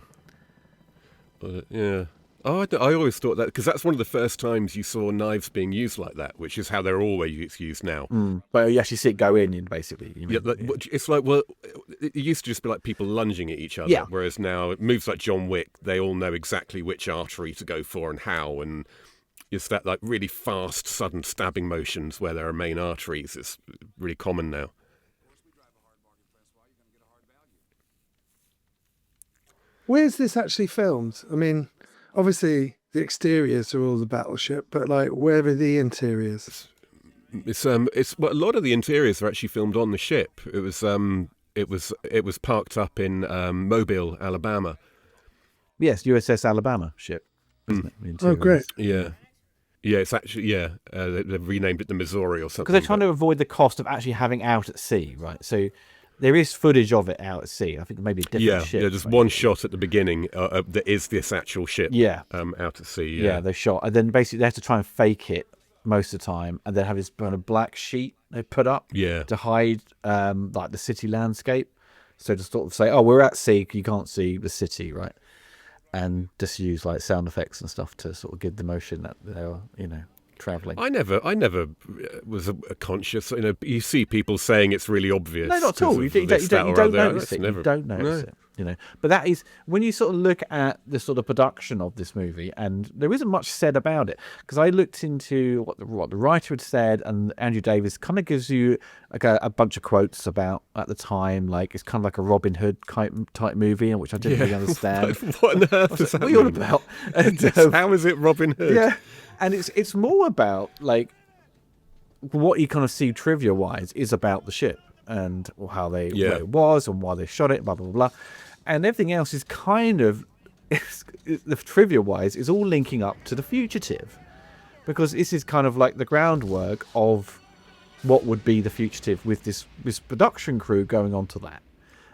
Yeah. Oh, I always thought that, because that's one of the first times you saw knives being used like that, which is how they're always used now. But you actually see it go in basically. It's like, well, it used to just be like people lunging at each other, whereas now it moves like John Wick. They all know exactly which artery to go for and how, and it's that like really fast, sudden stabbing motions where there are main arteries. It's really common now. Where's this actually filmed? I mean, obviously the exteriors are all the battleship, but like, where are the interiors? It's well, a lot of the interiors are actually filmed on the ship. It was parked up in Mobile, Alabama. Yes, USS Alabama ship, isn't it? The Oh, interior great. Yeah, it's actually they've renamed it the Missouri or something. Because they're trying to avoid the cost of actually having out at sea, right? So there is footage of it out at sea. I think maybe a different ship. Yeah, there's one shot at the beginning that is this actual ship. Yeah. Out at sea. Yeah, they shot, and then basically they have to try and fake it most of the time, and then have this kind of black sheet they put up to hide like the city landscape. So to sort of say, oh, we're at sea, you can't see the city, right? And just use like sound effects and stuff to sort of give the motion that they're, traveling. I never was a conscious. You see people saying it's really obvious. No, not at all. You don't notice it. You don't notice it. But that is when you sort of look at the sort of production of this movie, and there isn't much said about it, because I looked into what the writer had said, and Andrew Davis kind of gives you like a bunch of quotes about at the time, like it's kind of like a Robin Hood type movie, which I didn't really understand. What on earth is that? What are you on about? And, how is it Robin Hood? Yeah. And it's more about, like, what you kind of see trivia-wise is about the ship and how where it was and why they shot it, blah, blah, blah. And everything else is kind of, the trivia-wise, is all linking up to The Fugitive. Because this is kind of like the groundwork of what would be The Fugitive with this production crew going on to that.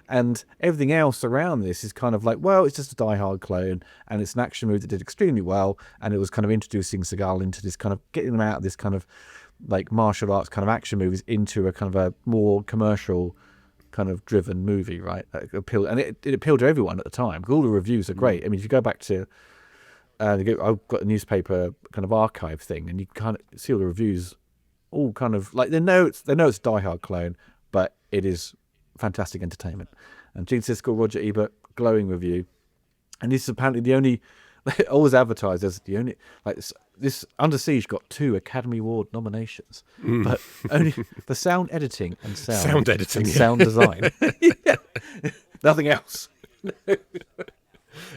And everything else around this is kind of like, well, it's just a Die Hard clone, and it's an action movie that did extremely well, and it was kind of introducing Seagal into this kind of, getting them out of this kind of like martial arts kind of action movies into a kind of a more commercial kind of driven movie, right? It appealed to everyone at the time. All the reviews are great. I mean, if you go back to, I've got a newspaper kind of archive thing, and you kind of see all the reviews, all kind of like they know it's a Die Hard clone, but it is fantastic entertainment. And Gene Siskel, Roger Ebert, glowing review. And this is apparently the only, always advertised as the only, like this Under Siege got 2 Academy Award nominations, but only the sound editing and sound design. Nothing else.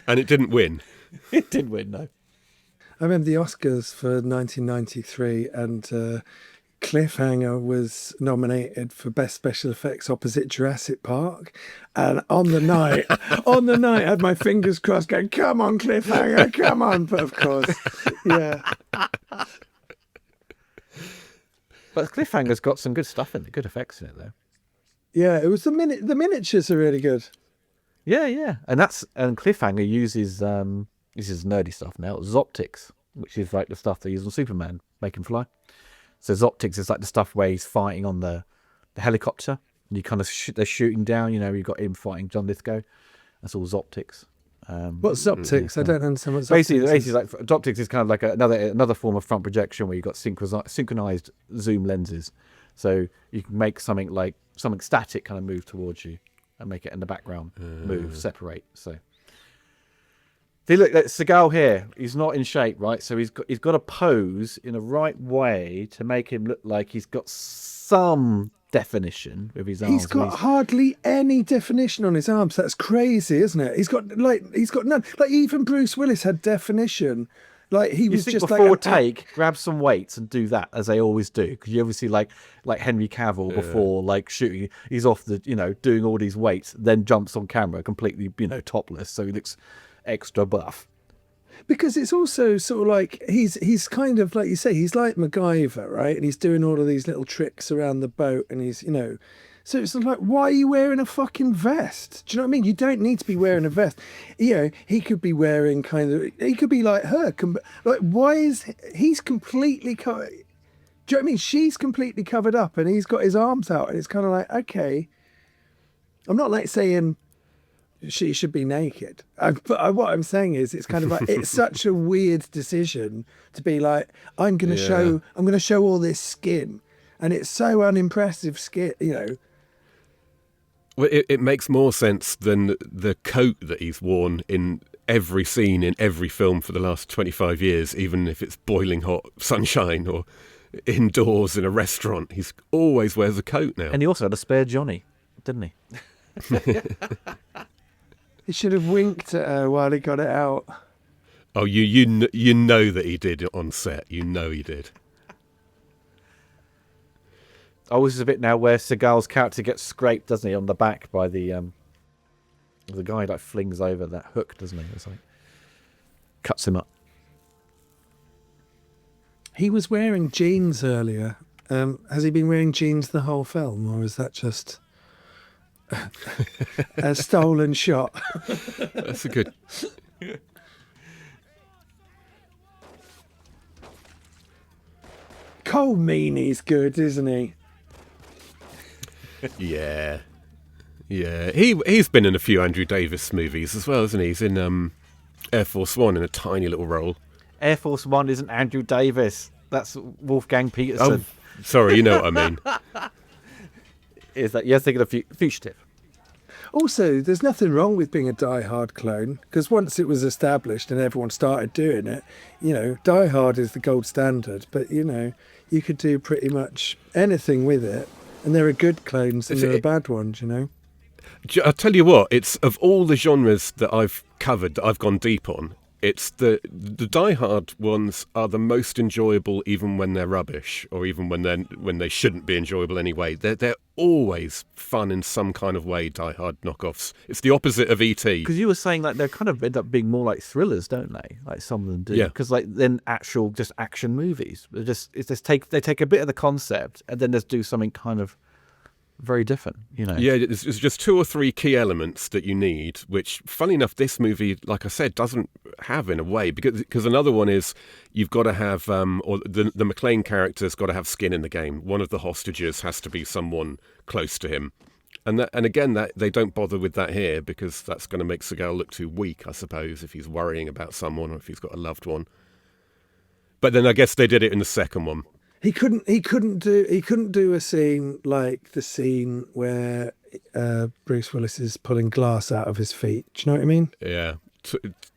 And it didn't win. It didn't win, no. I remember the Oscars for 1993, and Cliffhanger was nominated for Best Special Effects opposite Jurassic Park, and on the night I had my fingers crossed going, come on Cliffhanger, come on, but of course, yeah. But Cliffhanger's got some good stuff in it, good effects in it though. Yeah, it was the miniatures are really good. Yeah. And Cliffhanger uses nerdy stuff now, Zoptics, which is like the stuff they use on Superman, make him fly. So Zoptics is like the stuff where he's fighting on the helicopter, and you kind of they're shooting down. You've got him fighting John Lithgow. That's all Zoptics. What's Zoptics? I don't understand what Zoptics basically is. Like Zoptics is kind of like another form of front projection where you've got synchronized zoom lenses, so you can make something static kind of move towards you, and make it in the background move, separate. So. See, look, Seagal here. He's not in shape, right? So he's got to pose in the right way to make him look like he's got some definition with his arms. He's got hardly any definition on his arms. That's crazy, isn't it? He's got none. Like even Bruce Willis had definition. Like he was just before like grab some weights and do that as they always do. Because you obviously like Henry Cavill before like shooting, he's off the doing all these weights, then jumps on camera completely topless, so he looks extra buff. Because it's also sort of like he's kind of like you say, he's like MacGyver, right? And he's doing all of these little tricks around the boat, and he's So it's like, why are you wearing a fucking vest? Do you know what I mean? You don't need to be wearing a vest. You know, he could be wearing he could be like her. Like, why is he's completely covered? Do you know what I mean? She's completely covered up and he's got his arms out, and it's kind of like, okay. I'm not like saying she should be naked. But what I'm saying is, it's kind of like, it's such a weird decision to be like, I'm going to show all this skin, and it's so unimpressive skin, you know. Well, it makes more sense than the coat that he's worn in every scene in every film for the last 25 years, even if it's boiling hot sunshine or indoors in a restaurant. He always wears a coat now. And he also had a spare Johnny, didn't he? He should have winked at her while he got it out. Oh, you know that he did on set. You know he did. Oh, this is a bit now where Seagal's character gets scraped, doesn't he, on the back by the guy like flings over that hook, doesn't he? It's like cuts him up. He was wearing jeans earlier. Has he been wearing jeans the whole film, or is that just a stolen shot? That's a good... Cole Meany's good, isn't he? Yeah. He's been in a few Andrew Davis movies as well, isn't he? He's in Air Force One in a tiny little role. Air Force One isn't Andrew Davis. That's Wolfgang Peterson. Oh, sorry, you know what I mean. Is that you're thinking of Fugitive? Also, there's nothing wrong with being a Die Hard clone, because once it was established and everyone started doing it, you know, Die Hard is the gold standard, but, you know, you could do pretty much anything with it, and there are good clones and there are bad ones, you know. I'll tell you what, it's of all the genres that I've covered, that I've gone deep on, it's the Die Hard ones are the most enjoyable, even when they're rubbish, or even when they shouldn't be enjoyable anyway. They're always fun in some kind of way. Die Hard knockoffs. It's the opposite of E.T. Because you were saying like they kind of end up being more like thrillers, don't they? Like some of them do. Yeah. Because like then actual just action movies, they take a bit of the concept and then just do something kind of very different, you know. Yeah, it's just two or three key elements that you need, which, funny enough, this movie, like I said, doesn't have in a way. Because another one is you've got to have, or the McClane character's got to have skin in the game. One of the hostages has to be someone close to him. And again, that they don't bother with that here, because that's going to make Seagal look too weak, I suppose, if he's worrying about someone or if he's got a loved one. But then I guess they did it in the second one. He couldn't do a scene like the scene where Bruce Willis is pulling glass out of his feet. Do you know what I mean? Yeah,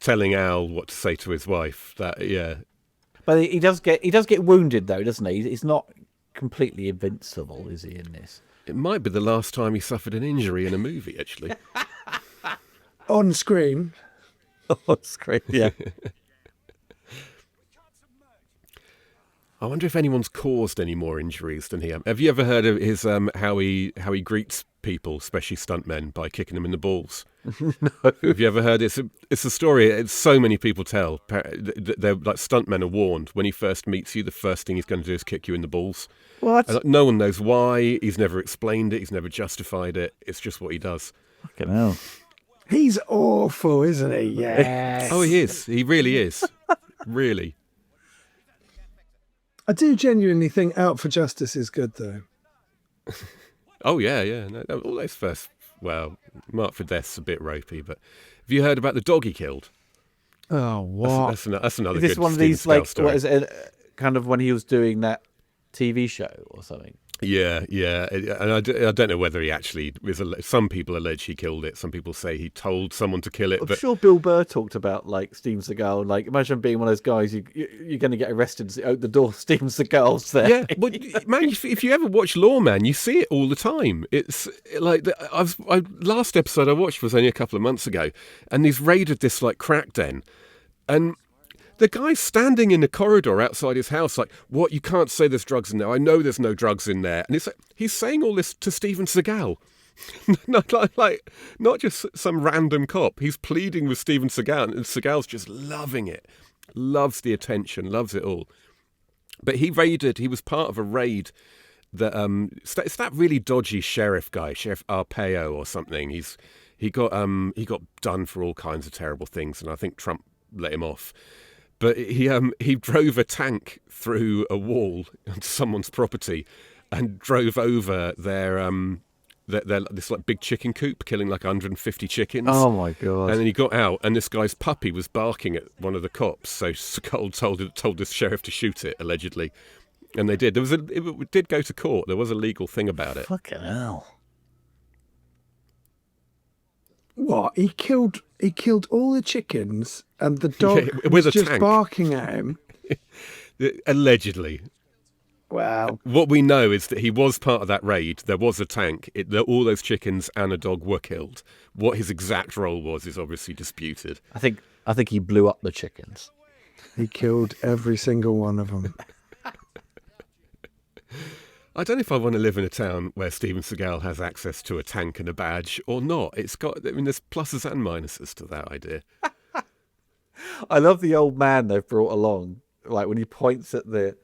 telling Al what to say to his wife. But he does get wounded though, doesn't he? He's not completely invincible, is he? In this, it might be the last time he suffered an injury in a movie, actually. On screen. On screen, yeah. I wonder if anyone's caused any more injuries than he. Have you ever heard of his how he greets people, especially stuntmen, by kicking them in the balls? No. Have you ever heard it's a story? It's so many people tell. They're like, stuntmen are warned when he first meets you. The first thing he's going to do is kick you in the balls. What? No one knows why. He's never explained it. He's never justified it. It's just what he does. Fucking hell. He's awful, isn't he? Yes. Oh, he is. He really is. Really. I do genuinely think Out for Justice is good, though. Oh, yeah. No, all those first... Well, Mark for Death's a bit ropey, but have you heard about the dog he killed? Oh, what? That's another is this good one of Steven these, Seagal like, story. what is it, kind of when he was doing that TV show or something? Yeah. And I don't know whether he actually... Some people allege he killed it. Some people say he told someone to kill it. I'm but sure Bill Burr talked about, like, Steven Seagal. Like, imagine being one of those guys, you're going to get arrested and open the door, Steven Seagal's there. Yeah, well, man, if you ever watch Lawman, you see it all the time. It's like... last episode I watched was only a couple of months ago, and he's raided this, like, crack den. And... the guy's standing in the corridor outside his house like, what, you can't say there's drugs in there. I know there's no drugs in there. And it's like, he's saying all this to Steven Seagal. Not just some random cop. He's pleading with Steven Seagal, and Seagal's just loving it. Loves the attention, loves it all. But he was part of a raid it's that really dodgy sheriff guy, Sheriff Arpaio or something. He got done for all kinds of terrible things, and I think Trump let him off. But he drove a tank through a wall onto someone's property, and drove over their this like big chicken coop, killing like 150 chickens. Oh my god! And then he got out, and this guy's puppy was barking at one of the cops. So Seagal told this sheriff to shoot it, allegedly, and they did. It did go to court. There was a legal thing about it. Fucking hell! What? He killed all the chickens, and the dog with was a just tank. barking at him. Allegedly. Wow. What we know is that he was part of that raid. There was a tank. All those chickens and a dog were killed. What his exact role was is obviously disputed. I think he blew up the chickens. He killed every single one of them. I don't know if I want to live in a town where Steven Seagal has access to a tank and a badge or not. There's pluses and minuses to that idea. I love the old man they've brought along. Like when he points at the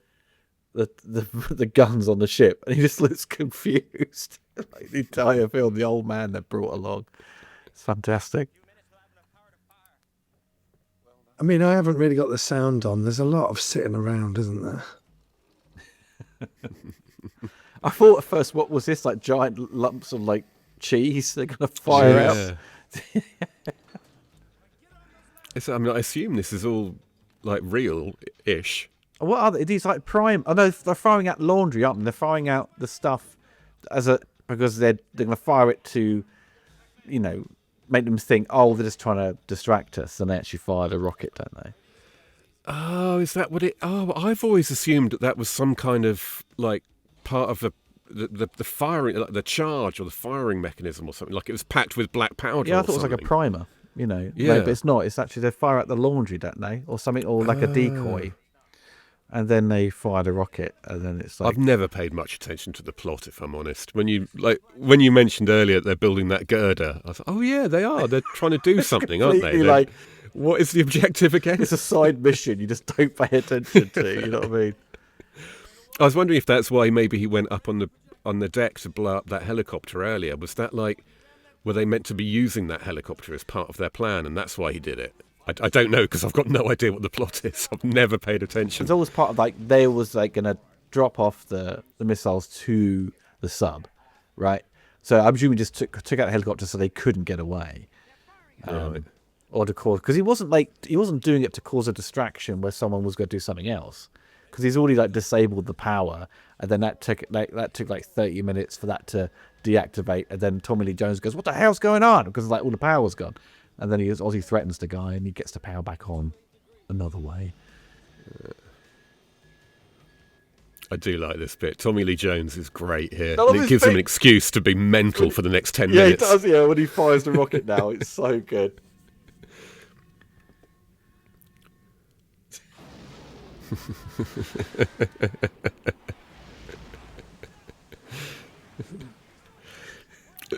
guns on the ship, and he just looks confused. Like the entire film, the old man they brought along. It's fantastic. I mean, I haven't really got the sound on. There's a lot of sitting around, isn't there? I thought at first, what was this? Like giant lumps of like cheese they're gonna fire out. I assume this is all like real-ish. What are they? These like prime? Oh no, they're firing out laundry, aren't they? They're firing out the stuff because they're going to fire it to, make them think, oh, they're just trying to distract us, and they actually fire the rocket, don't they? Oh, is that what it? Oh, I've always assumed that was some kind of like part of the firing, like the charge or the firing mechanism or something. Like it was packed with black powder. Yeah, I thought it was like a primer. Yeah, no, but it's not. It's actually they fire out the laundry, don't they, or something, or like a decoy. And then they fire the rocket, and then it's like... I've never paid much attention to the plot, if I'm honest. When you mentioned earlier they're building that girder, I thought, oh yeah, they are. They're trying to do something, aren't they? Like, what is the objective again? It's a side mission you just don't pay attention to. You know what I mean? I was wondering if that's why maybe he went up on the deck to blow up that helicopter earlier. Was that like, were they meant to be using that helicopter as part of their plan, and that's why he did it? I don't know, because I've got no idea what the plot is. I've never paid attention. It's always part of like they was like going to drop off the missiles to the sub, right? So I'm assuming he just took out the helicopter so they couldn't get away, Right. or to cause, because he wasn't doing it to cause a distraction where someone was going to do something else, because he's already like disabled the power, and then that took like 30 minutes for that to deactivate, and then Tommy Lee Jones goes, "What the hell's going on?" Because like all the power's gone. And then Ozzy threatens the guy, and he gets the power back on another way. I do like this bit. Tommy Lee Jones is great here. I love And it his gives him an bit. excuse to be mental for the next 10 Yeah, minutes. he does. Yeah, when he fires the rocket now, it's so good.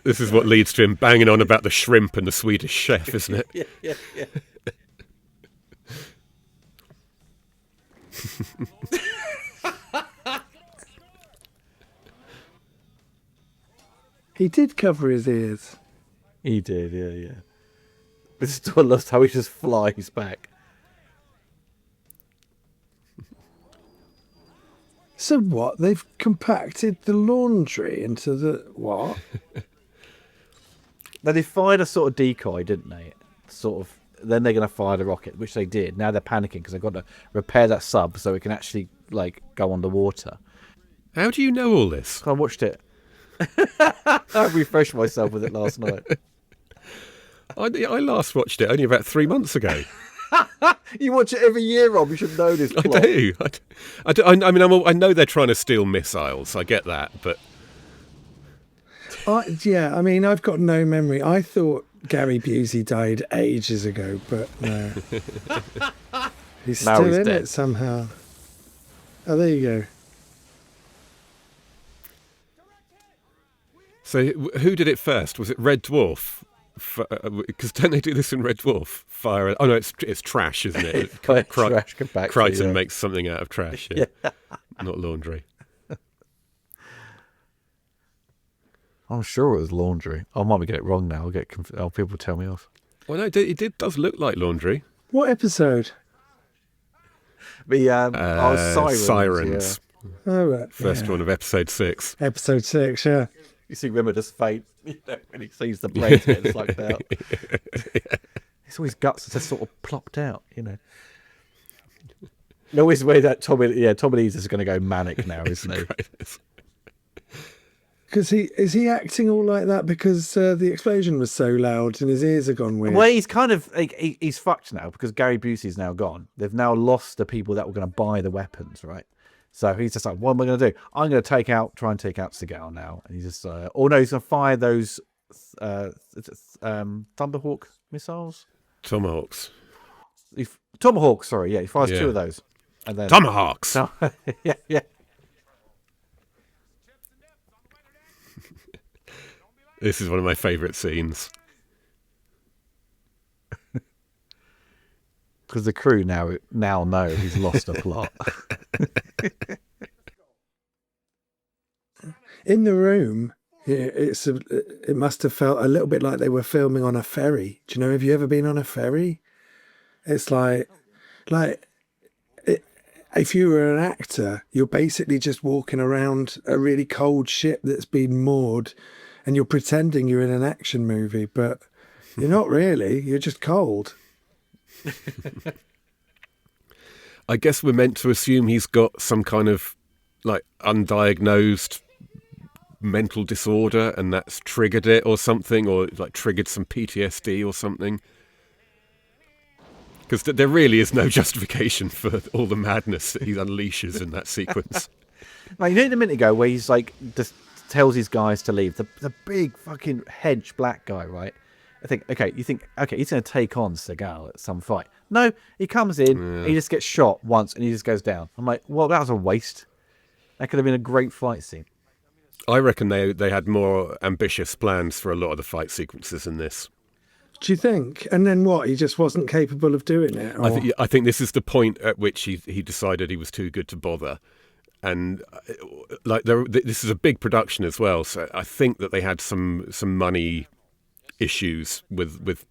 This is what leads to him banging on about the shrimp and the Swedish chef, isn't it? Yeah. He did cover his ears. He did, yeah. But still loves how he just flies back. So what? They've compacted the laundry into the what? Now they fired a sort of decoy, didn't they? Sort of. Then they're going to fire the rocket, which they did. Now they're panicking because they've got to repair that sub so it can actually like go underwater. How do you know all this? I watched it. I refreshed myself with it last night. I last watched it only about 3 months ago. You watch it every year, Rob. You should know this plot. I do. I mean, I know they're trying to steal missiles. I get that, but Yeah, I mean, I've got no memory. I thought Gary Busey died ages ago, but no. He's Now still he's in dead. it somehow. Oh, there you go. so who did it first? Was it Red Dwarf? Because don't they do this in Red Dwarf? Fire. Oh no, it's trash, isn't it? Trash compactor, Crichton yeah. makes something out of trash. Yeah. Not laundry. I'm sure it was laundry. I might be getting it wrong now. People tell me off. Well, no, it does look like laundry. What episode? Sirens. Oh, right. First one of episode 6. Episode 6, yeah. You see Rimmer just faint when he sees the blade getting sucked out. It's always guts that just sort of plopped out, You always way that Tommy Lee's is going to go manic now, isn't he? Because is he acting all like that because the explosion was so loud and his ears have gone weird? Well, he's kind of he's fucked now because Gary Busey's now gone. They've now lost the people that were going to buy the weapons, right? So he's just like, what am I going to do? I'm going to try and take out Seagal now. And he's just, he's going to fire those Thunderhawk missiles. Tomahawks. Tomahawks, sorry, yeah. He fires 2 of those, and then Tomahawks. yeah. This is one of my favourite scenes. Because the crew now know he's lost a plot. In the room, it must have felt a little bit like they were filming on a ferry. Do you know? Have you ever been on a ferry? It's like if you were an actor, you're basically just walking around a really cold ship that's been moored, and you're pretending you're in an action movie, but you're not really. You're just cold. I guess we're meant to assume he's got some kind of like undiagnosed mental disorder, and that's triggered it or something, or like triggered some PTSD or something. Because there really is no justification for all the madness that he unleashes in that sequence. Like, a minute ago where he's like just tells his guys to leave, the big fucking hedge black guy, right? You think, okay, he's going to take on Seagal at some fight. No, he comes in, he just gets shot once, and he just goes down. I'm like, well, that was a waste. That could have been a great fight scene. I reckon they had more ambitious plans for a lot of the fight sequences in this. Do you think? And then what? He just wasn't capable of doing it? Or? I think this is the point at which he decided he was too good to bother. And this is a big production as well, so I think that they had some money issues with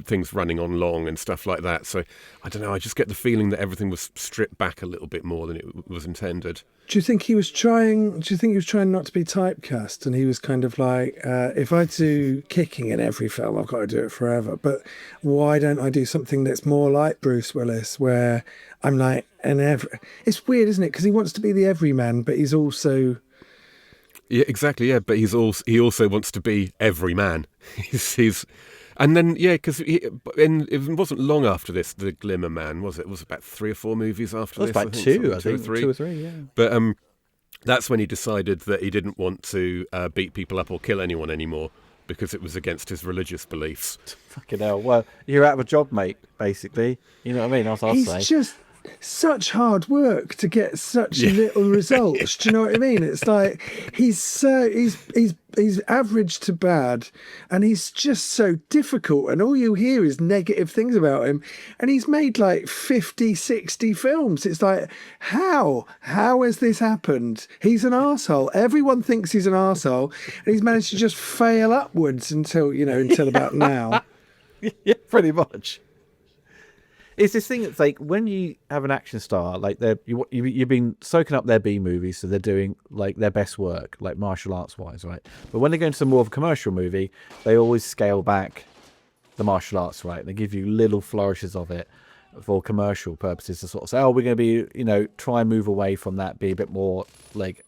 things running on long and stuff like that. So I don't know. I just get the feeling that everything was stripped back a little bit more than it was intended. Do you think he was trying not to be typecast, and he was kind of like, if I do kicking in every film, I've got to do it forever. But why don't I do something that's more like Bruce Willis, where I'm like It's weird, isn't it? Because he wants to be the everyman, but he's also. Yeah, exactly. Yeah, but he also wants to be every man. he's and then because it wasn't long after this, The Glimmer Man, was it? It was about 3 or 4 movies after this. It was about 2, I think, 2 or 3. Yeah. But that's when he decided that he didn't want to beat people up or kill anyone anymore because it was against his religious beliefs. Fucking hell! Well, you're out of a job, mate. Basically, you know what I mean? I'll say. He's just such hard work to get such little results. Do you know what I mean? It's like he's average to bad, and he's just so difficult, and all you hear is negative things about him, and he's made like 50, 60 films. It's like, how has this happened? He's an arsehole. Everyone thinks he's an arsehole, and he's managed to just fail upwards until about now. Yeah, pretty much. It's this thing that's like when you have an action star, like you've been soaking up their B movies, so they're doing like their best work, like martial arts wise, right? But when they go into more of a commercial movie, they always scale back the martial arts, right? They give you little flourishes of it for commercial purposes to sort of say, oh, we're going to be, try and move away from that, be a bit more like,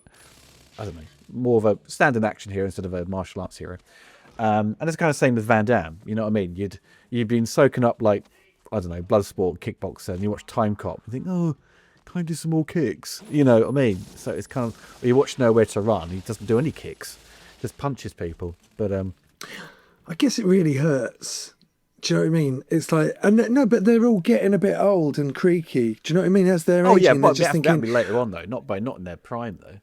I don't know, more of a standard action hero instead of a martial arts hero. And it's kind of the same with Van Damme. You know what I mean? You've been soaking up like, I don't know, Bloodsport, Kickboxer, and you watch Time Cop, you think, oh, can I do some more kicks? You know what I mean? So it's kind of, or you watch Nowhere to Run, he doesn't do any kicks, just punches people. But I guess it really hurts. Do you know what I mean? It's like, no, but they're all getting a bit old and creaky. Do you know what I mean? As they're aging, but they're just that'll be later on though, not in their prime though.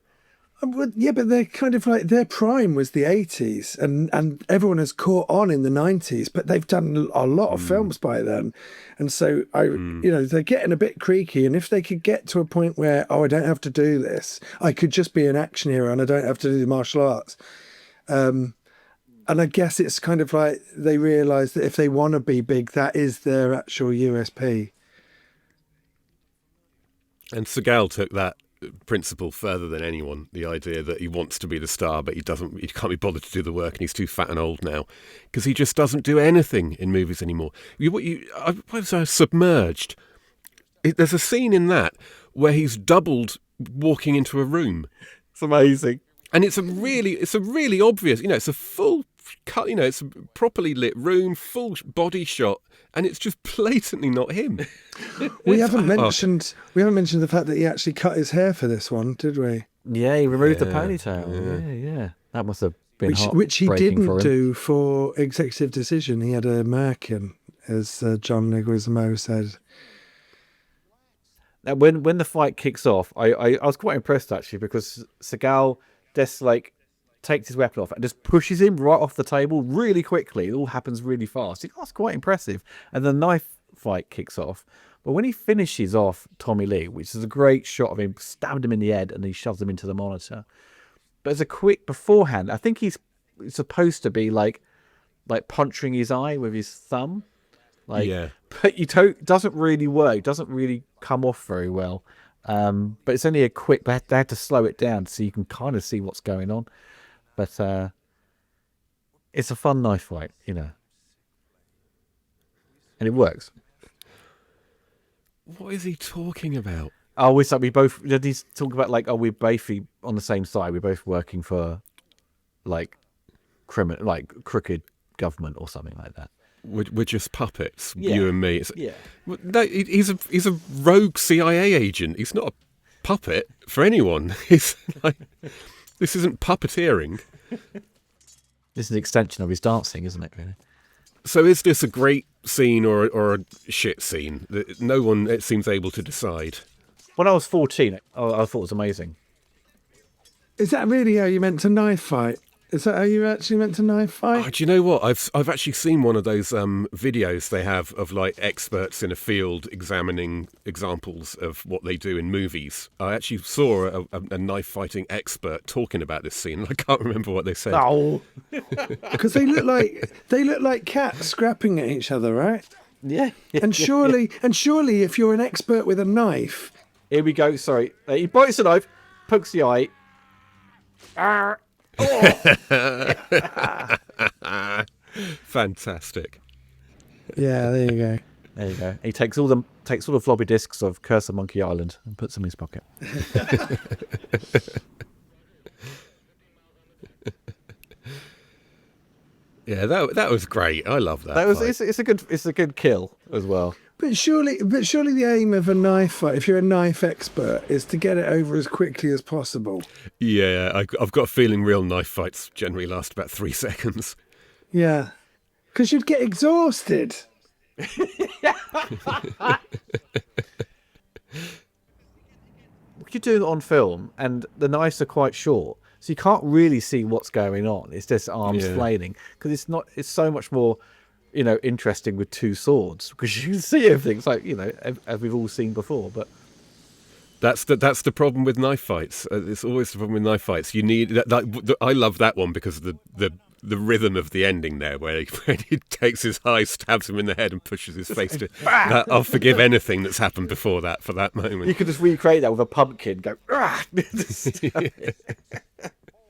Yeah, but they're kind of like, their prime was the 80s, and everyone has caught on in the 90s, but they've done a lot of films by then. And so, they're getting a bit creaky, and if they could get to a point where, I don't have to do this, I could just be an action hero and I don't have to do the martial arts. And I guess it's kind of like they realise that if they want to be big, that is their actual USP. And Seagal took that principle further than anyone. The idea that he wants to be the star, but he can't be bothered to do the work, and he's too fat and old now because he just doesn't do anything in movies anymore. I was Submerged. There's a scene in that where he's doubled walking into a room. It's amazing. And it's a really obvious, it's a full cut, it's a properly lit room, full body shot, and it's just blatantly not him. We haven't mentioned the fact that he actually cut his hair for this one, did we? Yeah, he removed the ponytail. Yeah. That must have been which he heartbreaking didn't do for Executive Decision. He had a merkin, as John Leguizamo said. Now, when the fight kicks off, I was quite impressed actually, because Seagal just takes his weapon off and just pushes him right off the table really quickly. It all happens really fast. That's quite impressive. And the knife fight kicks off. But when he finishes off Tommy Lee, which is a great shot of him, stabbed him in the head and he shoves him into the monitor. But as a quick beforehand, I think he's supposed to be like puncturing his eye with his thumb. But it doesn't really work. It doesn't really come off very well. But it's only a quick. They had to slow it down so you can kind of see what's going on. But it's a fun knife fight, and it works. What is he talking about? Oh, it's like we both. He's talking about we're both on the same side. We're both working for crooked government or something like that. We're just puppets, Yeah. you and me. Yeah. No, he's a rogue CIA agent. He's not a puppet for anyone. He's this isn't puppeteering. This is an extension of his dancing, isn't it? Really. So is this a great scene or a shit scene that no one, it seems, able to decide? When I was 14, I thought it was amazing. Is that really how you meant to knife fight? Is that how you actually meant to knife fight? Oh, do you know what? I've actually seen one of those videos they have of experts in a field examining examples of what they do in movies. I actually saw a knife fighting expert talking about this scene. I can't remember what they said. Oh, Because they look like cats scrapping at each other, right? yeah. And surely, if you're an expert with a knife, Here we go. Sorry, he bites the knife, pokes the eye. Fantastic. yeah, there you go. There you go. He takes all the floppy disks of Curse of Monkey Island and puts them in his pocket. Yeah, that was great. I love that. It's a good kill as well. But surely the aim of a knife fight, if you're a knife expert, is to get it over as quickly as possible. Yeah, I've got a feeling real knife fights generally last about 3 seconds. Yeah, because you'd get exhausted. You do it on film, and the knives are quite short, so you can't really see what's going on. It's just arms flailing, because it's so much more, interesting with two swords, because you can see everything. It's like, as we've all seen before. But That's the problem with knife fights. It's always the problem with knife fights. You need that. I love that one because of the rhythm of the ending there, where he takes his eye, stabs him in the head, and pushes his face to. I'll forgive anything that's happened before that for that moment. you could just recreate that with a pumpkin. Go.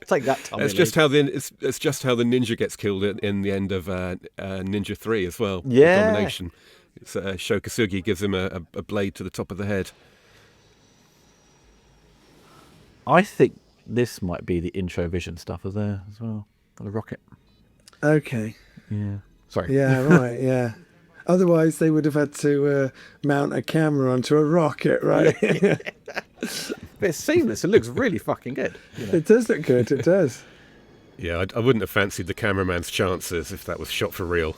Take that, Tommy. It's just how the ninja gets killed in the end of Ninja 3 as well. Yeah. The Domination. It's Shokasugi gives him a blade to the top of the head. I think this might be the intro vision stuff as well. For the rocket. Okay. Yeah. Sorry. Yeah, right, yeah. Otherwise, they would have had to mount a camera onto a rocket, right? But it's seamless. It looks really fucking good. It does look good, it does. Yeah, I wouldn't have fancied the cameraman's chances if that was shot for real.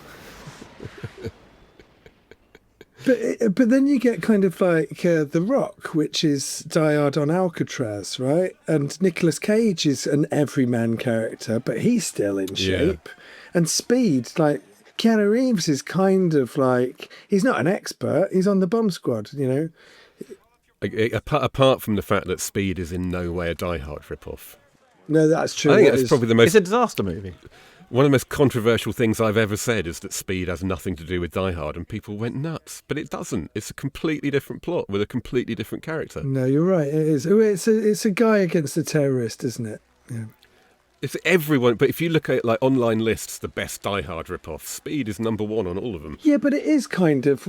But then you get kind of like The Rock, which is Die Hard on Alcatraz, right? And Nicolas Cage is an everyman character, but he's still in shape. And Speed, like Keanu Reeves is kind of like, he's not an expert, he's on the bomb squad, Apart from the fact that Speed is in no way a Die Hard ripoff. No, that's true. I think it's probably the most. It's a disaster movie. One of the most controversial things I've ever said is that Speed has nothing to do with Die Hard, and people went nuts. But it doesn't. It's a completely different plot with a completely different character. No, you're right. It is. It's a guy against a terrorist, isn't it? Yeah. It's everyone, but if you look at like online lists, the best Die Hard rip-off, Speed is number one on all of them. Yeah, but it is kind of,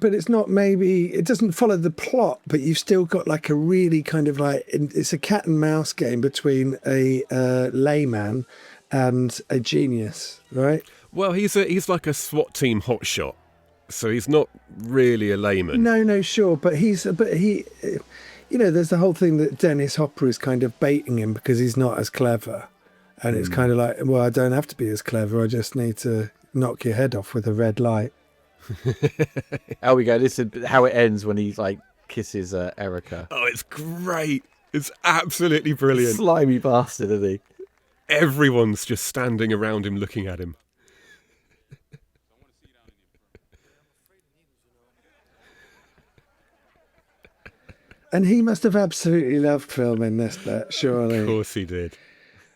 but it's not maybe, it doesn't follow the plot, but you've still got like a really kind of like, it's a cat and mouse game between a layman and a genius, right? Well, he's like a SWAT team hotshot, so he's not really a layman. No, sure, but he, you know, there's the whole thing that Dennis Hopper is kind of baiting him because he's not as clever. And it's kind of like, well, I don't have to be as clever. I just need to knock your head off with a red light. How we go. This is how it ends when he like kisses Erica. Oh, it's great. It's absolutely brilliant. Slimy bastard, isn't he? Everyone's just standing around him looking at him. And he must have absolutely loved filming this bit, surely. Of course he did.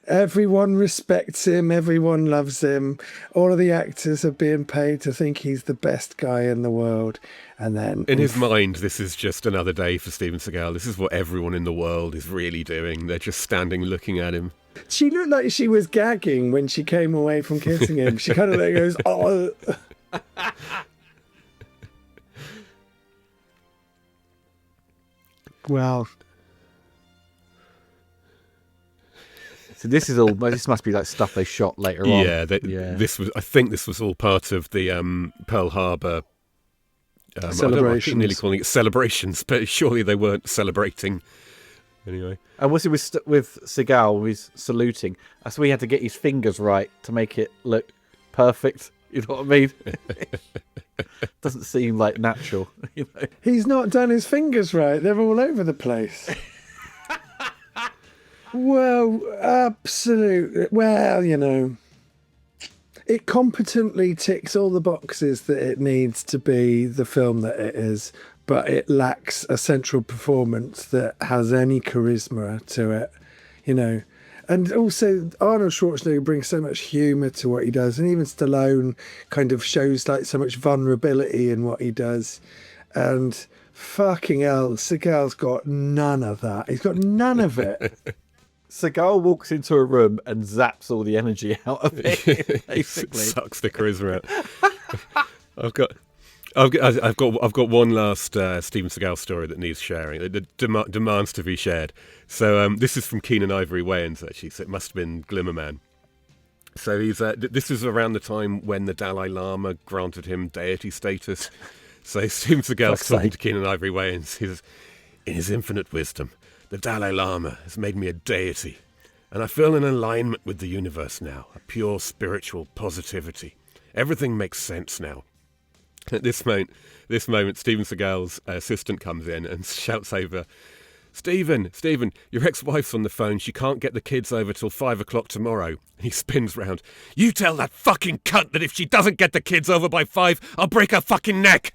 Everyone respects him. Everyone loves him. All of the actors are being paid to think he's the best guy in the world. And then... In his mind, this is just another day for Steven Seagal. This is what everyone in the world is really doing. They're just standing looking at him. She looked like she was gagging when she came away from kissing him. She kind of like goes, oh... Wow. So this must be like stuff they shot later on. Yeah, I think this was all part of the Pearl Harbor celebrations. I keep nearly calling it celebrations, but surely they weren't celebrating. Anyway. And what's it with Seagal, he's saluting. So he had to get his fingers right to make it look perfect. You know what I mean? Doesn't seem like natural. You know? He's not done his fingers right. They're all over the place. Well, absolutely. Well, you know, it competently ticks all the boxes that it needs to be the film that it is, but it lacks a central performance that has any charisma to it, you know. And also, Arnold Schwarzenegger brings so much humour to what he does, and even Stallone kind of shows like so much vulnerability in what he does. And fucking hell, Seagal's got none of that. He's got none of it. Seagal walks into a room and zaps all the energy out of it. Basically, sucks the charisma out. I've got one last Steven Seagal story that needs sharing. That demands to be shared. So this is from Keenan Ivory Wayans, actually. So it must have been Glimmerman. So he's this is around the time when the Dalai Lama granted him deity status. So Steven Seagal's talking to Keenan Ivory Wayans. He says, "In his infinite wisdom, the Dalai Lama has made me a deity, and I feel in alignment with the universe now, a pure spiritual positivity. Everything makes sense now." At this moment, Steven Seagal's assistant comes in and shouts over, Stephen, your ex-wife's on the phone. She can't get the kids over till 5 o'clock tomorrow." And he spins round. "You tell that fucking cunt that if she doesn't get the kids over by 5, I'll break her fucking neck."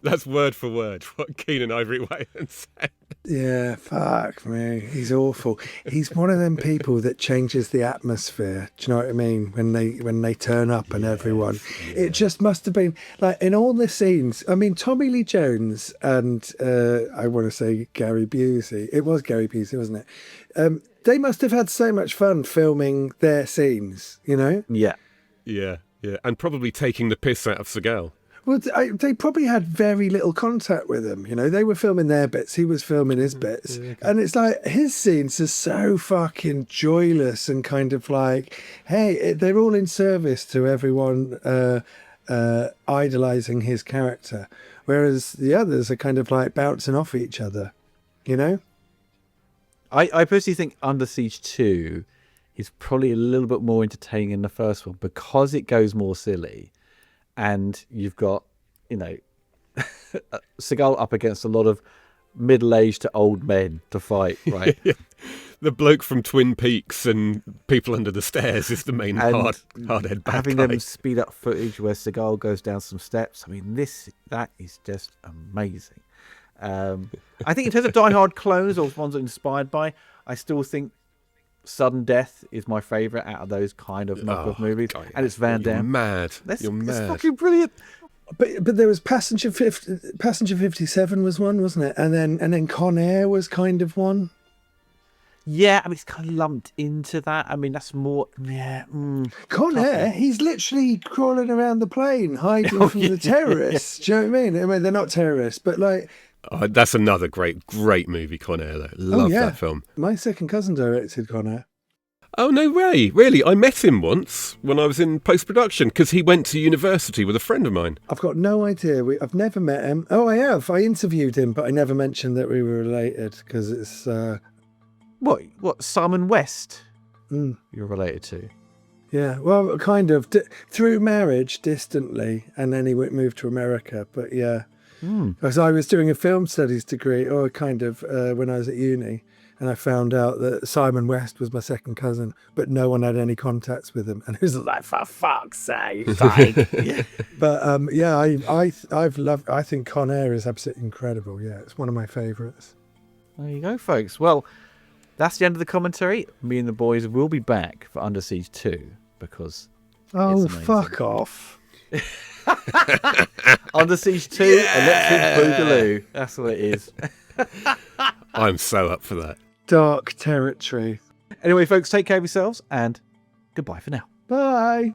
That's word for word what Keenan Ivory Wayans said. Yeah, fuck me. He's awful. He's one of them people that changes the atmosphere. Do you know what I mean? When they turn up and everyone. Yeah. It just must have been like in all the scenes. I mean, Tommy Lee Jones and I want to say Gary Busey. It was Gary Busey, wasn't it? They must have had so much fun filming their scenes, you know? Yeah. Yeah. And probably taking the piss out of Seagal. Well, they probably had very little contact with him. You know, they were filming their bits. He was filming his bits. Yeah, okay. And it's like his scenes are so fucking joyless and kind of like, hey, they're all in service to everyone idolizing his character. Whereas the others are kind of like bouncing off each other, you know? I personally think Under Siege 2 is probably a little bit more entertaining than the first one because it goes more silly. And you've got, you know, Seagal up against a lot of middle-aged to old men to fight, right? Yeah. The bloke from Twin Peaks and People Under the Stairs is the main hard-head bad having guy. them speed up footage where Seagal goes down some steps. I mean, that is just amazing. I think in terms of Die Hard clones or ones that are inspired by, I still think Sudden Death is my favourite out of those kind of knockoff movies, and it's Van Damme. You're mad. You're mad. It's fucking brilliant. But there was Passenger 57 was one, wasn't it? And then Con Air was kind of one. Yeah, I mean, it's kind of lumped into that. I mean, that's more... Con Air, he's literally crawling around the plane, hiding from the terrorists. Do you know what I mean? I mean, they're not terrorists, but like... That's another great movie, Con Air, though. Love that film. My second cousin directed Con Air. Oh, no way. Really? I met him once when I was in post-production because he went to university with a friend of mine. I've got no idea. I've never met him. Oh, I have. I interviewed him, but I never mentioned that we were related because it's... What? Simon West? Mm. You're related to? Yeah, well, kind of. Through marriage, distantly, and then he moved to America. But yeah, because I was doing a film studies degree, or kind of, when I was at uni, and I found out that Simon West was my second cousin, but no one had any contacts with him, and it was like, for fuck's sake! But I think Con Air is absolutely incredible. Yeah, it's one of my favourites. There you go, folks. Well, that's the end of the commentary. Me and the boys will be back for Under Siege 2 because... Oh, fuck off. Under Siege 2, Electric Boogaloo. That's what it is. I'm so up for that. Dark territory. Anyway, folks, take care of yourselves and goodbye for now. Bye.